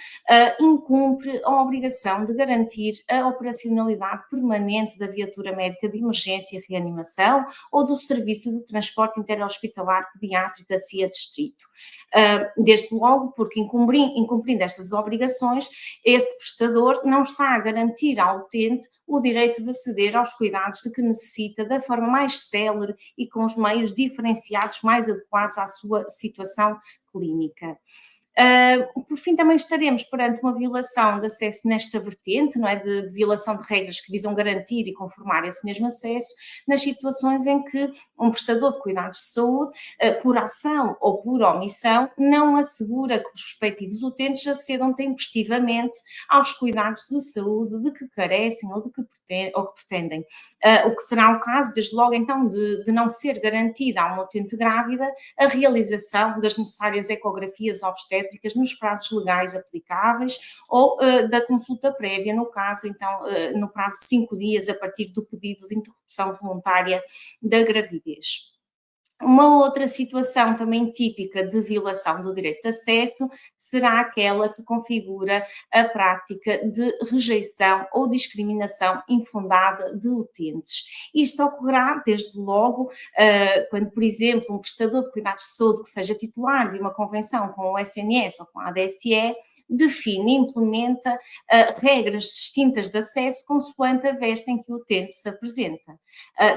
incumpre a obrigação de garantir a operacionalidade permanente da viatura médica de emergência e reanimação ou do serviço de transporte interhospitalar pediátrico a CIA distrito. Desde logo, porque incumprindo estas obrigações, esse prestador não está a garantir ao utente o direito de aceder aos cuidados de que necessita da forma mais célere e com os meios diferenciados mais adequados à sua situação clínica. Por fim, também estaremos perante uma violação de acesso nesta vertente, não é? De violação de regras que visam garantir e conformar esse mesmo acesso, nas situações em que um prestador de cuidados de saúde, por ação ou por omissão, não assegura que os respectivos utentes acedam tempestivamente aos cuidados de saúde de que carecem ou que pretendem. O que será o caso, desde logo, então, de não ser garantida a uma utente grávida a realização das necessárias ecografias obstétricas nos prazos legais aplicáveis ou da consulta prévia, no caso, então, no prazo de 5 dias a partir do pedido de interrupção voluntária da gravidez. Uma outra situação também típica de violação do direito de acesso será aquela que configura a prática de rejeição ou discriminação infundada de utentes. Isto ocorrerá, desde logo, quando, por exemplo, um prestador de cuidados de saúde que seja titular de uma convenção com o SNS ou com a ADSE define e implementa regras distintas de acesso consoante a veste em que o utente se apresenta.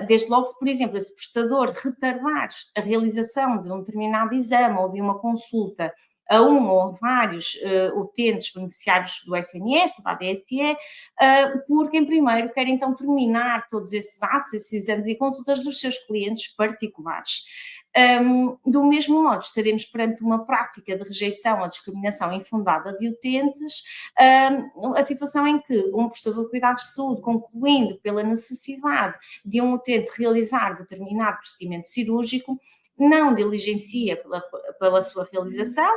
Desde logo, por exemplo, esse prestador retardar a realização de um determinado exame ou de uma consulta a um ou vários utentes beneficiários do SNS ou da ADSE, porque em primeiro quer então terminar todos esses atos, esses exames e consultas dos seus clientes particulares. Do mesmo modo, estaremos perante uma prática de rejeição ou discriminação infundada de utentes, a situação em que um prestador de cuidados de saúde, concluindo pela necessidade de um utente realizar determinado procedimento cirúrgico, não diligencia pela sua realização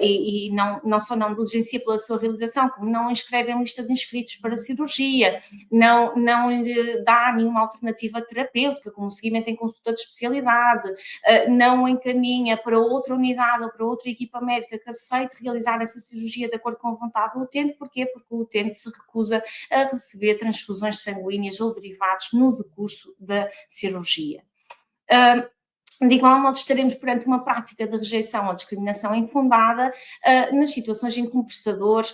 e não só não diligencia pela sua realização, como não inscreve em lista de inscritos para cirurgia, não lhe dá nenhuma alternativa terapêutica, como seguimento em consulta de especialidade, não encaminha para outra unidade ou para outra equipa médica que aceite realizar essa cirurgia de acordo com a vontade do utente. Porquê? Porque o utente se recusa a receber transfusões sanguíneas ou derivados no decurso da cirurgia. De igual modo, estaremos perante uma prática de rejeição ou discriminação infundada nas situações em que um prestador,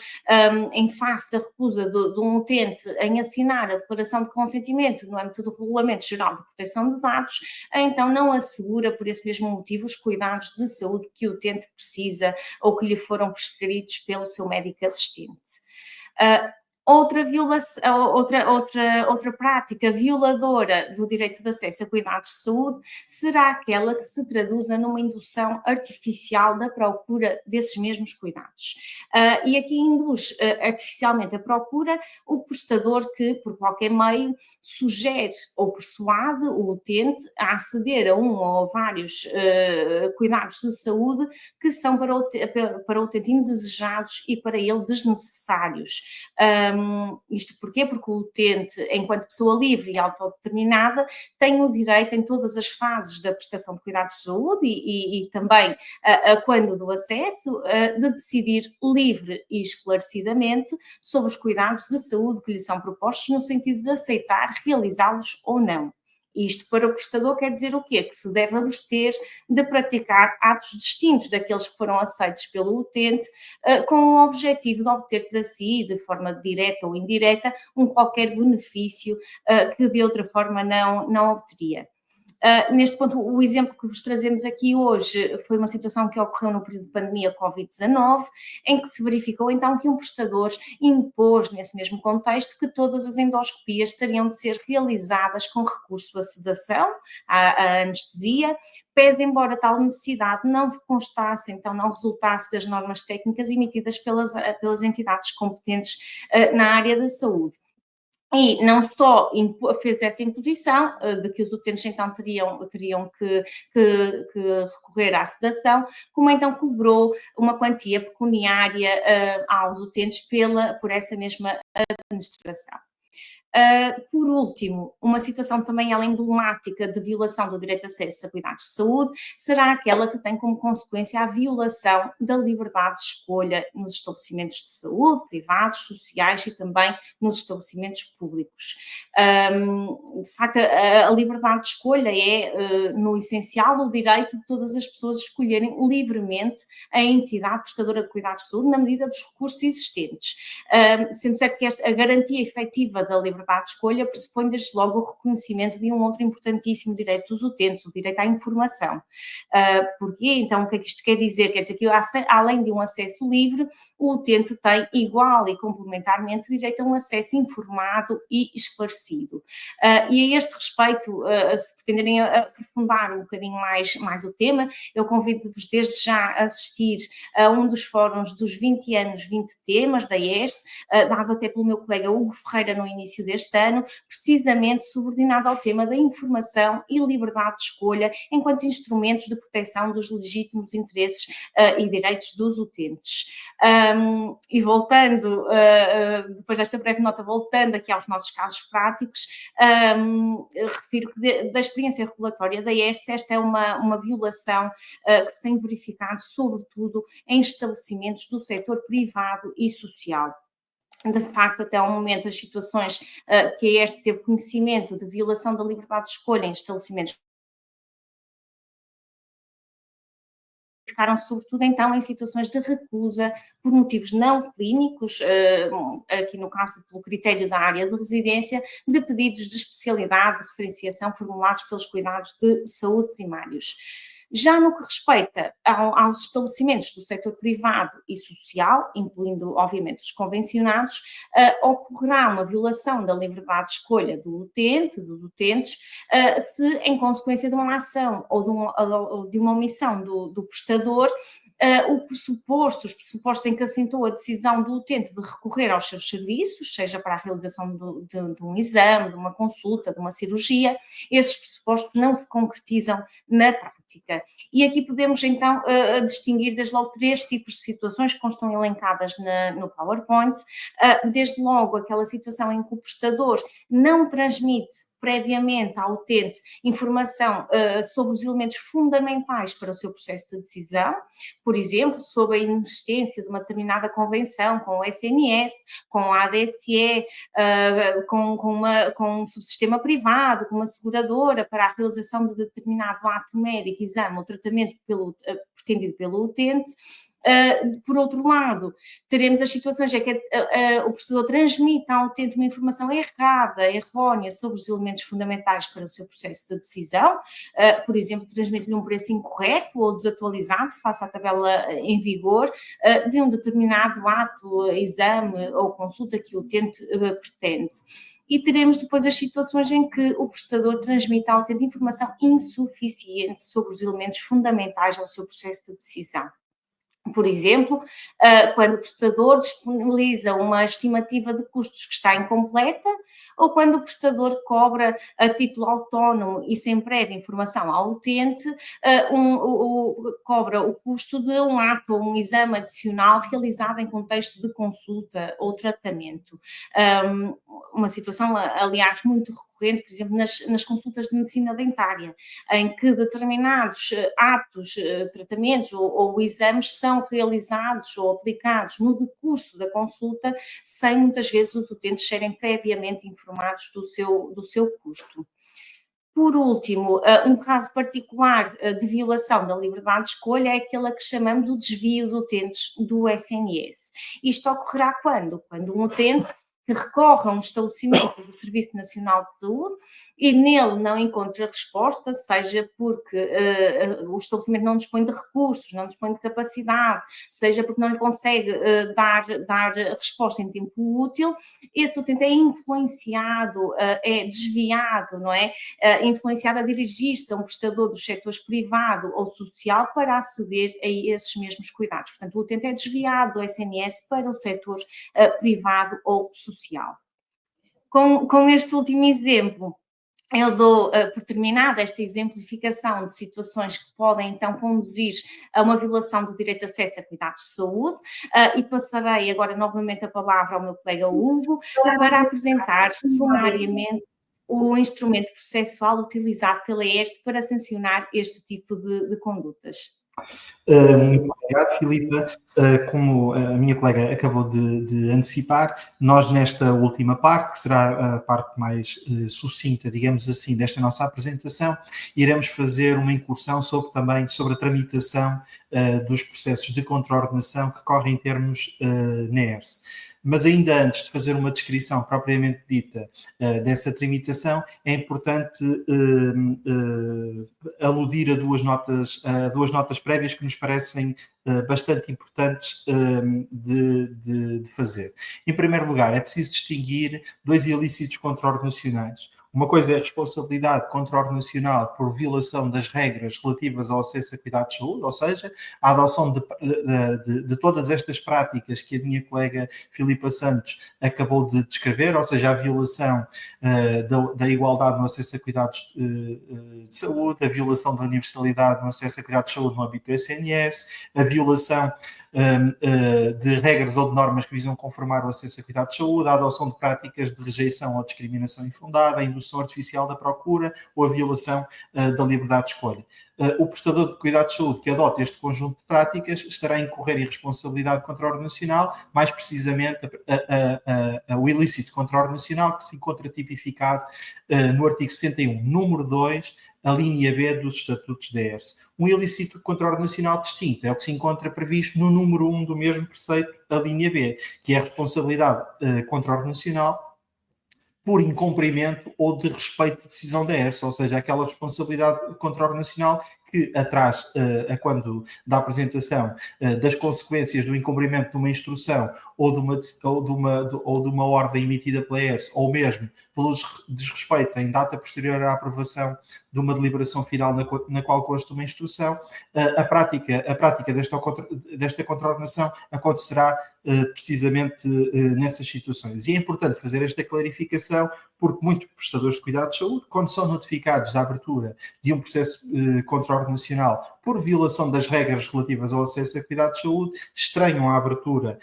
em face da recusa de um utente em assinar a declaração de consentimento no âmbito do Regulamento Geral de Proteção de Dados, então não assegura, por esse mesmo motivo, os cuidados de saúde que o utente precisa ou que lhe foram prescritos pelo seu médico assistente. Outra prática violadora do direito de acesso a cuidados de saúde será aquela que se traduza numa indução artificial da procura desses mesmos cuidados. E aqui induz artificialmente a procura o prestador que, por qualquer meio, sugere ou persuade o utente a aceder a um ou vários cuidados de saúde que são para o utente indesejados e para ele desnecessários. Isto porquê? Porque o utente, enquanto pessoa livre e autodeterminada, tem o direito em todas as fases da prestação de cuidados de saúde e também quando do acesso, de decidir livre e esclarecidamente sobre os cuidados de saúde que lhe são propostos no sentido de aceitar realizá-los ou não. Isto para o prestador quer dizer o quê? Que se deve abster de praticar atos distintos daqueles que foram aceitos pelo utente, com o objetivo de obter para si, de forma direta ou indireta, um qualquer benefício que de outra forma não obteria. Neste ponto, o exemplo que vos trazemos aqui hoje foi uma situação que ocorreu no período de pandemia Covid-19, em que se verificou então que um prestador impôs, nesse mesmo contexto, que todas as endoscopias teriam de ser realizadas com recurso à sedação, à anestesia, pese embora tal necessidade não constasse, então não resultasse das normas técnicas emitidas pelas entidades competentes na área da saúde. E não só fez essa imposição de que os utentes então teriam que recorrer à sedação, como então cobrou uma quantia pecuniária aos utentes por essa mesma administração. Por último, uma situação também ela emblemática de violação do direito de acesso a cuidados de saúde será aquela que tem como consequência a violação da liberdade de escolha nos estabelecimentos de saúde, privados, sociais e também nos estabelecimentos públicos. De facto, a liberdade de escolha é, no essencial, o direito de todas as pessoas escolherem livremente a entidade prestadora de cuidados de saúde na medida dos recursos existentes. Sendo certo que a garantia efetiva da liberdade de escolha pressupõe desde logo o reconhecimento de um outro importantíssimo direito dos utentes, o direito à informação. Porquê? Então, o que é que isto quer dizer? Quer dizer que além de um acesso livre, o utente tem igual e complementarmente direito a um acesso informado e esclarecido. E a este respeito, se pretenderem aprofundar um bocadinho mais o tema, eu convido-vos desde já a assistir a um dos fóruns dos 20 anos, 20 temas da ERS, dado até pelo meu colega Hugo Ferreira no início deste deste ano, precisamente subordinado ao tema da informação e liberdade de escolha enquanto instrumentos de proteção dos legítimos interesses e direitos dos utentes. E voltando, depois desta breve nota, voltando aqui aos nossos casos práticos, refiro que da experiência regulatória da ERSE, esta é uma violação que se tem verificado, sobretudo, em estabelecimentos do setor privado e social. De facto, até ao momento, as situações que a ERSE teve conhecimento de violação da liberdade de escolha em estabelecimentos ficaram sobretudo então em situações de recusa por motivos não clínicos, aqui no caso pelo critério da área de residência, de pedidos de especialidade de referenciação formulados pelos cuidados de saúde primários. Já no que respeita aos estabelecimentos do setor privado e social, incluindo, obviamente, os convencionados, ocorrerá uma violação da liberdade de escolha do utente, dos utentes, se, em consequência de uma ação ou de uma omissão do prestador, os pressupostos em que assentou a decisão do utente de recorrer aos seus serviços, seja para a realização de um exame, de uma consulta, de uma cirurgia, esses pressupostos não se concretizam na prática. E aqui podemos então distinguir desde logo 3 tipos de situações que constam elencadas no PowerPoint, desde logo aquela situação em que o prestador não transmite previamente ao utente informação sobre os elementos fundamentais para o seu processo de decisão, por exemplo, sobre a inexistência de uma determinada convenção com o SNS, com a ADSE, com um subsistema privado, com uma seguradora para a realização de determinado ato médico, exame ou tratamento pretendido pelo utente. Por outro lado, teremos as situações em que o prestador transmite ao utente uma informação errónea sobre os elementos fundamentais para o seu processo de decisão, por exemplo, transmite-lhe um preço incorreto ou desatualizado face à tabela em vigor de um determinado ato, exame ou consulta que o utente pretende. E teremos depois as situações em que o prestador transmite ao utente informação insuficiente sobre os elementos fundamentais ao seu processo de decisão. Por exemplo, quando o prestador disponibiliza uma estimativa de custos que está incompleta, ou quando o prestador cobra a título autónomo e sem prévia informação ao utente, cobra o custo de um ato ou um exame adicional realizado em contexto de consulta ou tratamento. Uma situação, aliás, muito recorrente, por exemplo, nas consultas de medicina dentária, em que determinados atos, tratamentos ou exames são realizados ou aplicados no decurso da consulta, sem muitas vezes os utentes serem previamente informados do seu custo. Por último, um caso particular de violação da liberdade de escolha é aquele a que chamamos o desvio de utentes do SNS. Isto ocorrerá quando? Quando um utente que recorre a um estabelecimento do Serviço Nacional de Saúde e nele não encontra resposta, seja porque o estabelecimento não dispõe de recursos, não dispõe de capacidade, seja porque não lhe consegue dar resposta em tempo útil, esse utente é influenciado, é desviado, não é? Influenciado a dirigir-se a um prestador dos setores privado ou social para aceder a esses mesmos cuidados. Portanto, o utente é desviado do SNS para o setor privado ou social. Com este último exemplo, eu dou por terminada esta exemplificação de situações que podem então conduzir a uma violação do direito de acesso a cuidados de saúde e passarei agora novamente a palavra ao meu colega Hugo para apresentar sumariamente o instrumento processual utilizado pela ERSE para sancionar este tipo de condutas. Muito obrigado, Filipa. Como a minha colega acabou de antecipar, nós nesta última parte, que será a parte mais sucinta, digamos assim, desta nossa apresentação, iremos fazer uma incursão também sobre a tramitação dos processos de contraordenação que correm em termos na ERSE. Mas ainda antes de fazer uma descrição propriamente dita dessa tramitação, é importante aludir a duas notas prévias que nos parecem bastante importantes de fazer. Em primeiro lugar, é preciso distinguir 2 ilícitos contraordenacionais. Uma coisa é a responsabilidade contra a ordem nacional por violação das regras relativas ao acesso a cuidados de saúde, ou seja, a adoção de todas estas práticas que a minha colega Filipa Santos acabou de descrever, ou seja, a violação da igualdade no acesso a cuidados de saúde, a violação da universalidade no acesso a cuidados de saúde no âmbito do SNS, a violação de regras ou de normas que visam conformar o acesso a cuidados de saúde, a adoção de práticas de rejeição ou discriminação infundada, a indução artificial da procura ou a violação da liberdade de escolha. O prestador de cuidados de saúde que adote este conjunto de práticas estará a incorrer em responsabilidade contra a ordem nacional, mais precisamente o ilícito contra a ordem nacional, que se encontra tipificado no artigo 61, número 2, a linha B dos estatutos da ERSE. Um ilícito contra a ordem nacional distinto é o que se encontra previsto no número 1 do mesmo preceito, a linha B, que é a responsabilidade contra a ordem nacional por incumprimento ou de respeito de decisão da ERSE, ou seja, aquela responsabilidade contra a ordem nacional que atrás, quando da apresentação das consequências do incumprimento de uma instrução ou de uma ordem emitida pela ERSE, ou mesmo pelo desrespeito em data posterior à aprovação de uma deliberação final na qual consta uma instrução, a prática desta contraordenação acontecerá precisamente nessas situações. E é importante fazer esta clarificação porque muitos prestadores de cuidados de saúde, quando são notificados da abertura de um processo contra a ordem nacional por violação das regras relativas ao acesso a cuidados de saúde, estranham a abertura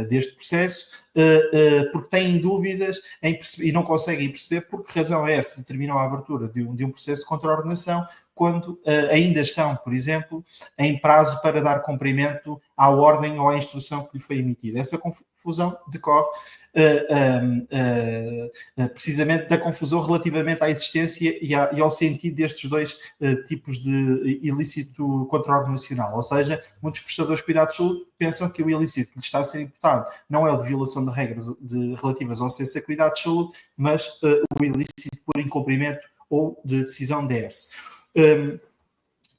deste processo porque têm dúvidas e não conseguem perceber por que razão a ERSE determinou a abertura de um processo contra a ordenação quando ainda estão, por exemplo, em prazo para dar cumprimento à ordem ou à instrução que lhe foi emitida. Essa confusão decorre precisamente da confusão relativamente à existência e ao sentido destes dois tipos de ilícito contra a ordem nacional. Ou seja, muitos prestadores de cuidados de saúde pensam que o ilícito que lhe está a ser imputado não é o de violação de regras relativas ao acesso a cuidados de saúde, mas o ilícito por incumprimento ou de decisão da ERSE.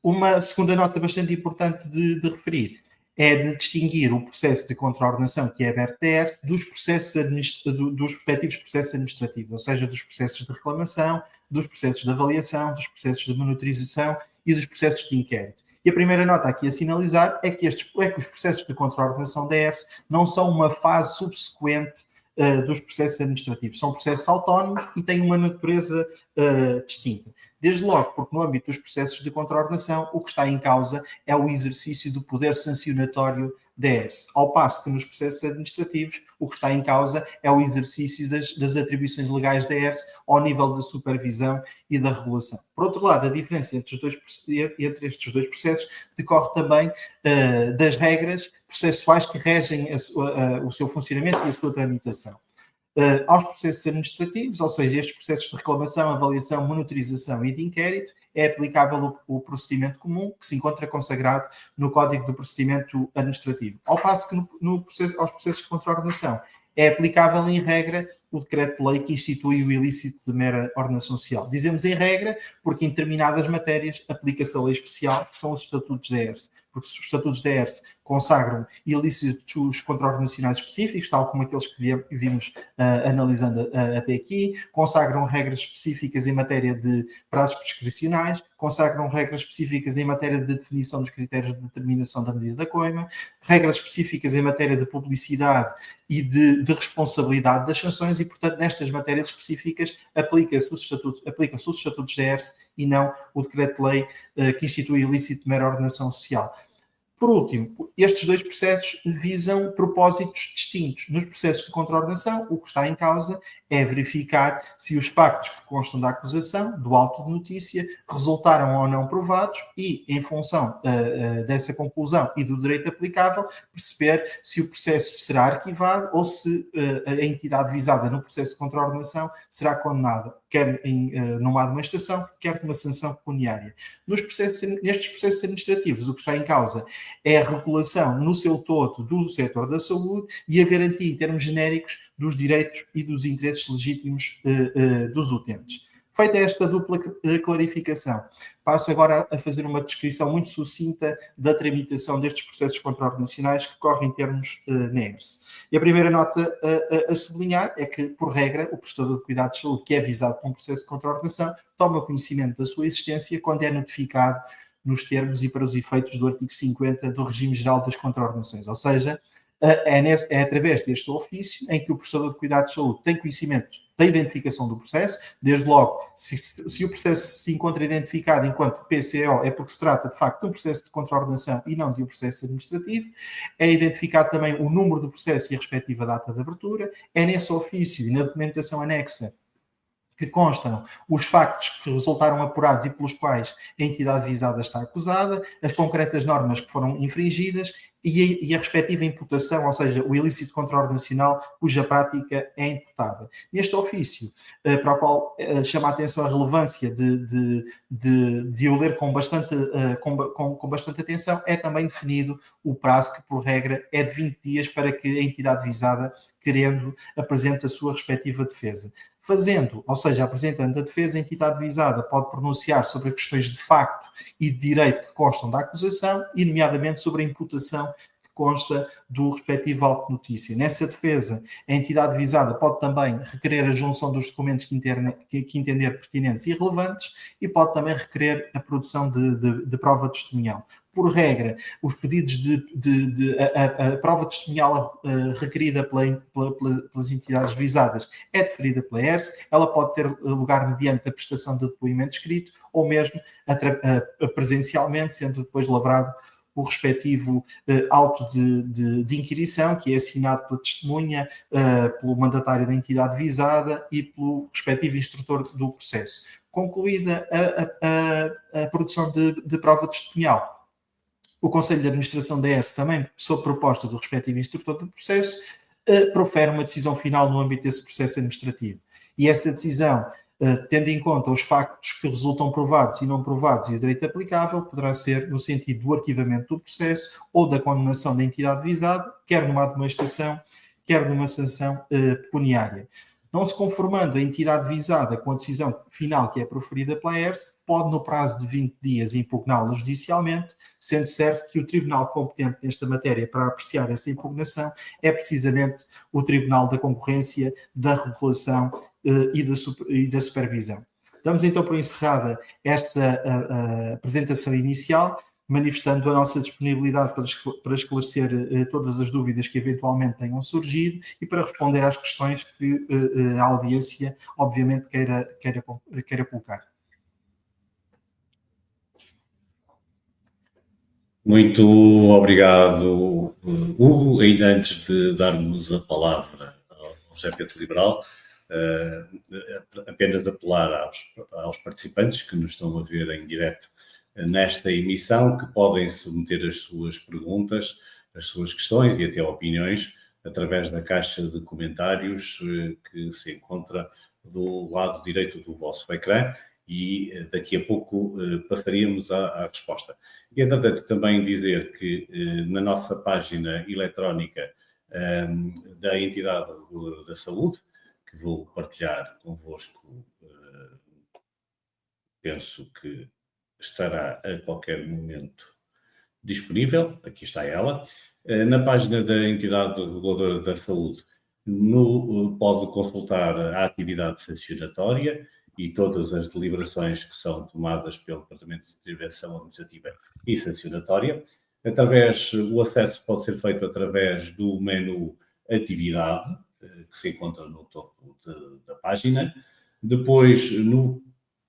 Uma segunda nota bastante importante de referir é de distinguir o processo de contraordenação que é aberto da ERSE dos respectivos processos administrativos, ou seja, dos processos de reclamação, dos processos de avaliação, dos processos de monitorização e dos processos de inquérito. E a primeira nota aqui a sinalizar é que os processos de contraordenação da ERSE não são uma fase subsequente dos processos administrativos. São processos autónomos e têm uma natureza distinta. Desde logo, porque no âmbito dos processos de contraordenação, o que está em causa é o exercício do poder sancionatório da ERSE, ao passo que nos processos administrativos o que está em causa é o exercício das atribuições legais da ERSE ao nível da supervisão e da regulação. Por outro lado, a diferença entre estes dois processos decorre também das regras processuais que regem o seu funcionamento e a sua tramitação. Aos processos administrativos, ou seja, estes processos de reclamação, avaliação, monitorização e de inquérito, é aplicável o procedimento comum que se encontra consagrado no Código do Procedimento Administrativo. Ao passo que aos processos de contraordenação é aplicável em regra o decreto-lei que institui o ilícito de mera ordenação social. Dizemos em regra porque em determinadas matérias aplica-se a lei especial, que são os estatutos da ERSE, porque os estatutos da ERSE consagram ilícitos contraordenacionais específicos, tal como aqueles que vimos analisando até aqui, consagram regras específicas em matéria de prazos prescricionais, consagram regras específicas em matéria de definição dos critérios de determinação da medida da coima, regras específicas em matéria de publicidade e de responsabilidade das sanções e, portanto, nestas matérias específicas aplicam-se os estatutos da ERSE e não o decreto-lei que institui o ilícito de mera ordenação social. Por último, estes dois processos visam propósitos distintos. Nos processos de contraordenação, o que está em causa é verificar se os factos que constam da acusação, do auto de notícia, resultaram ou não provados e, em função dessa conclusão e do direito aplicável, perceber se o processo será arquivado ou se a entidade visada no processo de contraordenação será condenada, quer numa admoestação, quer numa sanção pecuniária. Nestes processos administrativos, o que está em causa é a regulação no seu todo do setor da saúde e a garantia, em termos genéricos, dos direitos e dos interesses legítimos dos utentes. Feita esta dupla clarificação, passo agora a fazer uma descrição muito sucinta da tramitação destes processos contraordenacionais que correm em termos na ERSE. E a primeira nota a sublinhar é que, por regra, o prestador de cuidados de saúde que é visado por um processo de contraordenação toma conhecimento da sua existência quando é notificado nos termos e para os efeitos do artigo 50 do Regime Geral das Contraordenações, ou seja, é através deste ofício em que o prestador de cuidados de saúde tem conhecimento da identificação do processo, desde logo, se o processo se encontra identificado enquanto PCO, é porque se trata, de facto, de um processo de contraordenação e não de um processo administrativo, é identificado também o número do processo e a respectiva data de abertura, é nesse ofício e na documentação anexa que constam os factos que resultaram apurados e pelos quais a entidade visada está acusada, as concretas normas que foram infringidas e a respectiva imputação, ou seja, o ilícito contraordenacional cuja prática é imputada. Neste ofício, para o qual chama a atenção a relevância de o ler com bastante atenção, é também definido o prazo que, por regra, é de 20 dias para que a entidade visada, querendo, apresente a sua respectiva defesa. Fazendo, ou seja, apresentando a defesa, a entidade visada pode pronunciar sobre questões de facto e de direito que constam da acusação e, nomeadamente, sobre a imputação que consta do respectivo auto de notícia. Nessa defesa, a entidade visada pode também requerer a junção dos documentos que entender pertinentes e relevantes e pode também requerer a produção de prova testemunhal. Por regra, os pedidos a prova testemunhal requerida pelas entidades visadas é deferida pela ERSE, ela pode ter lugar mediante a prestação de depoimento escrito ou mesmo presencialmente, sendo depois lavrado o respectivo auto de inquirição, que é assinado pela testemunha, pelo mandatário da entidade visada e pelo respectivo instrutor do processo. Concluída a produção de prova testemunhal, o Conselho de Administração da ERSE, também sob proposta do respectivo instrutor do processo, profere uma decisão final no âmbito desse processo administrativo. E essa decisão, tendo em conta os factos que resultam provados e não provados e o direito aplicável, poderá ser no sentido do arquivamento do processo ou da condenação da entidade visada, quer numa admoestação, quer numa sanção pecuniária. Não se conformando a entidade visada com a decisão final que é proferida pela ERSE, pode, no prazo de 20 dias, impugná-la judicialmente, sendo certo que o tribunal competente nesta matéria para apreciar essa impugnação é precisamente o Tribunal da Concorrência, da Regulação e da Supervisão. Damos então por encerrada esta apresentação inicial, manifestando a nossa disponibilidade para esclarecer todas as dúvidas que eventualmente tenham surgido e para responder às questões que a audiência, obviamente, queira colocar. Muito obrigado, Hugo. Ainda antes de darmos a palavra ao José Pedro Liberal, apenas apelar aos participantes que nos estão a ver em direto nesta emissão, que podem submeter as suas perguntas, as suas questões e até opiniões através da caixa de comentários que se encontra do lado direito do vosso ecrã e daqui a pouco passaríamos à resposta. E é importante também dizer que na nossa página eletrónica da Entidade Reguladora da Saúde, que vou partilhar convosco, penso que estará a qualquer momento disponível, aqui está ela, na página da Entidade Reguladora da Saúde, pode consultar a atividade sancionatória e todas as deliberações que são tomadas pelo Departamento de Intervenção Administrativa e Sancionatória. O acesso pode ser feito através do menu Atividade, que se encontra no topo da página. Depois, no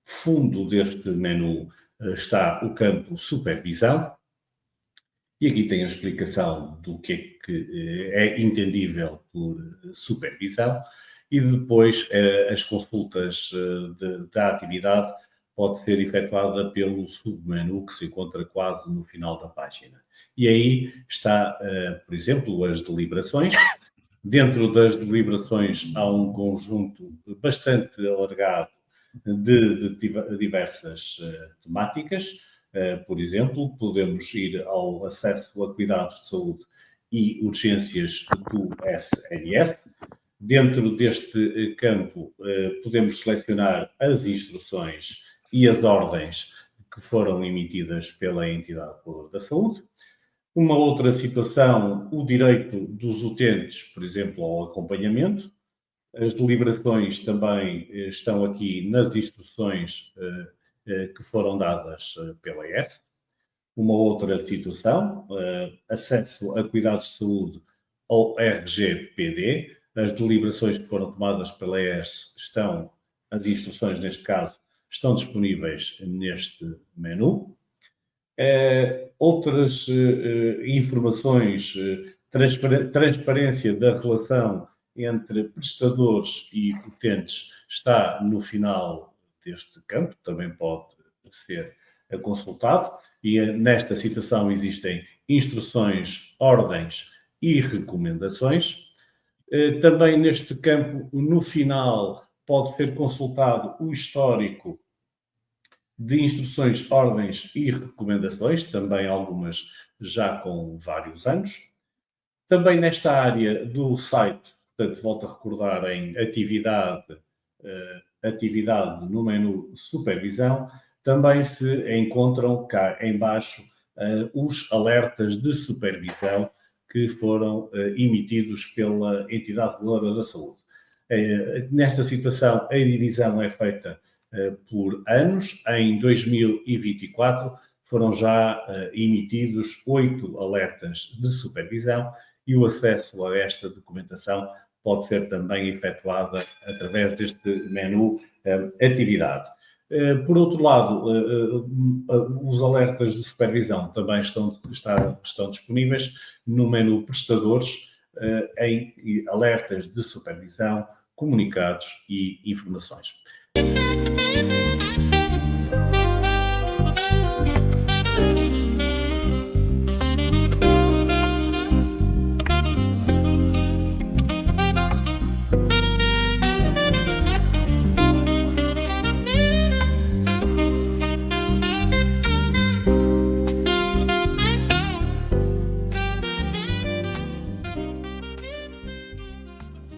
fundo deste menu, está o campo Supervisão, e aqui tem a explicação do que é entendível por supervisão, e depois as consultas da atividade pode ser efetuada pelo submenu que se encontra quase no final da página. E aí está, por exemplo, as deliberações. Dentro das deliberações há um conjunto bastante alargado de diversas temáticas. Por exemplo, podemos ir ao acesso a cuidados de saúde e urgências do SNS. Dentro deste campo, podemos selecionar as instruções e as ordens que foram emitidas pela entidade reguladora da saúde. Uma outra situação, o direito dos utentes, por exemplo, ao acompanhamento. As deliberações também estão aqui nas instruções que foram dadas pela ERS. Uma outra situação, acesso a cuidados de saúde ao RGPD. As deliberações que foram tomadas pela ERS estão, as instruções neste caso, estão disponíveis neste menu. Outras informações, transparência da relação entre prestadores e utentes está no final deste campo, também pode ser consultado, e nesta situação existem instruções, ordens e recomendações. Também neste campo, no final, pode ser consultado o histórico de instruções, ordens e recomendações, também algumas já com vários anos. Também nesta área do site, portanto, volto a recordar em atividade no menu supervisão, também se encontram cá em baixo os alertas de supervisão que foram emitidos pela entidade reguladora da saúde. Nesta situação, a divisão é feita por anos. Em 2024 foram já emitidos 8 alertas de supervisão e o acesso a esta documentação pode ser também efetuada através deste menu atividade. Por outro lado, os alertas de supervisão também estão disponíveis no menu prestadores em alertas de supervisão, comunicados e informações.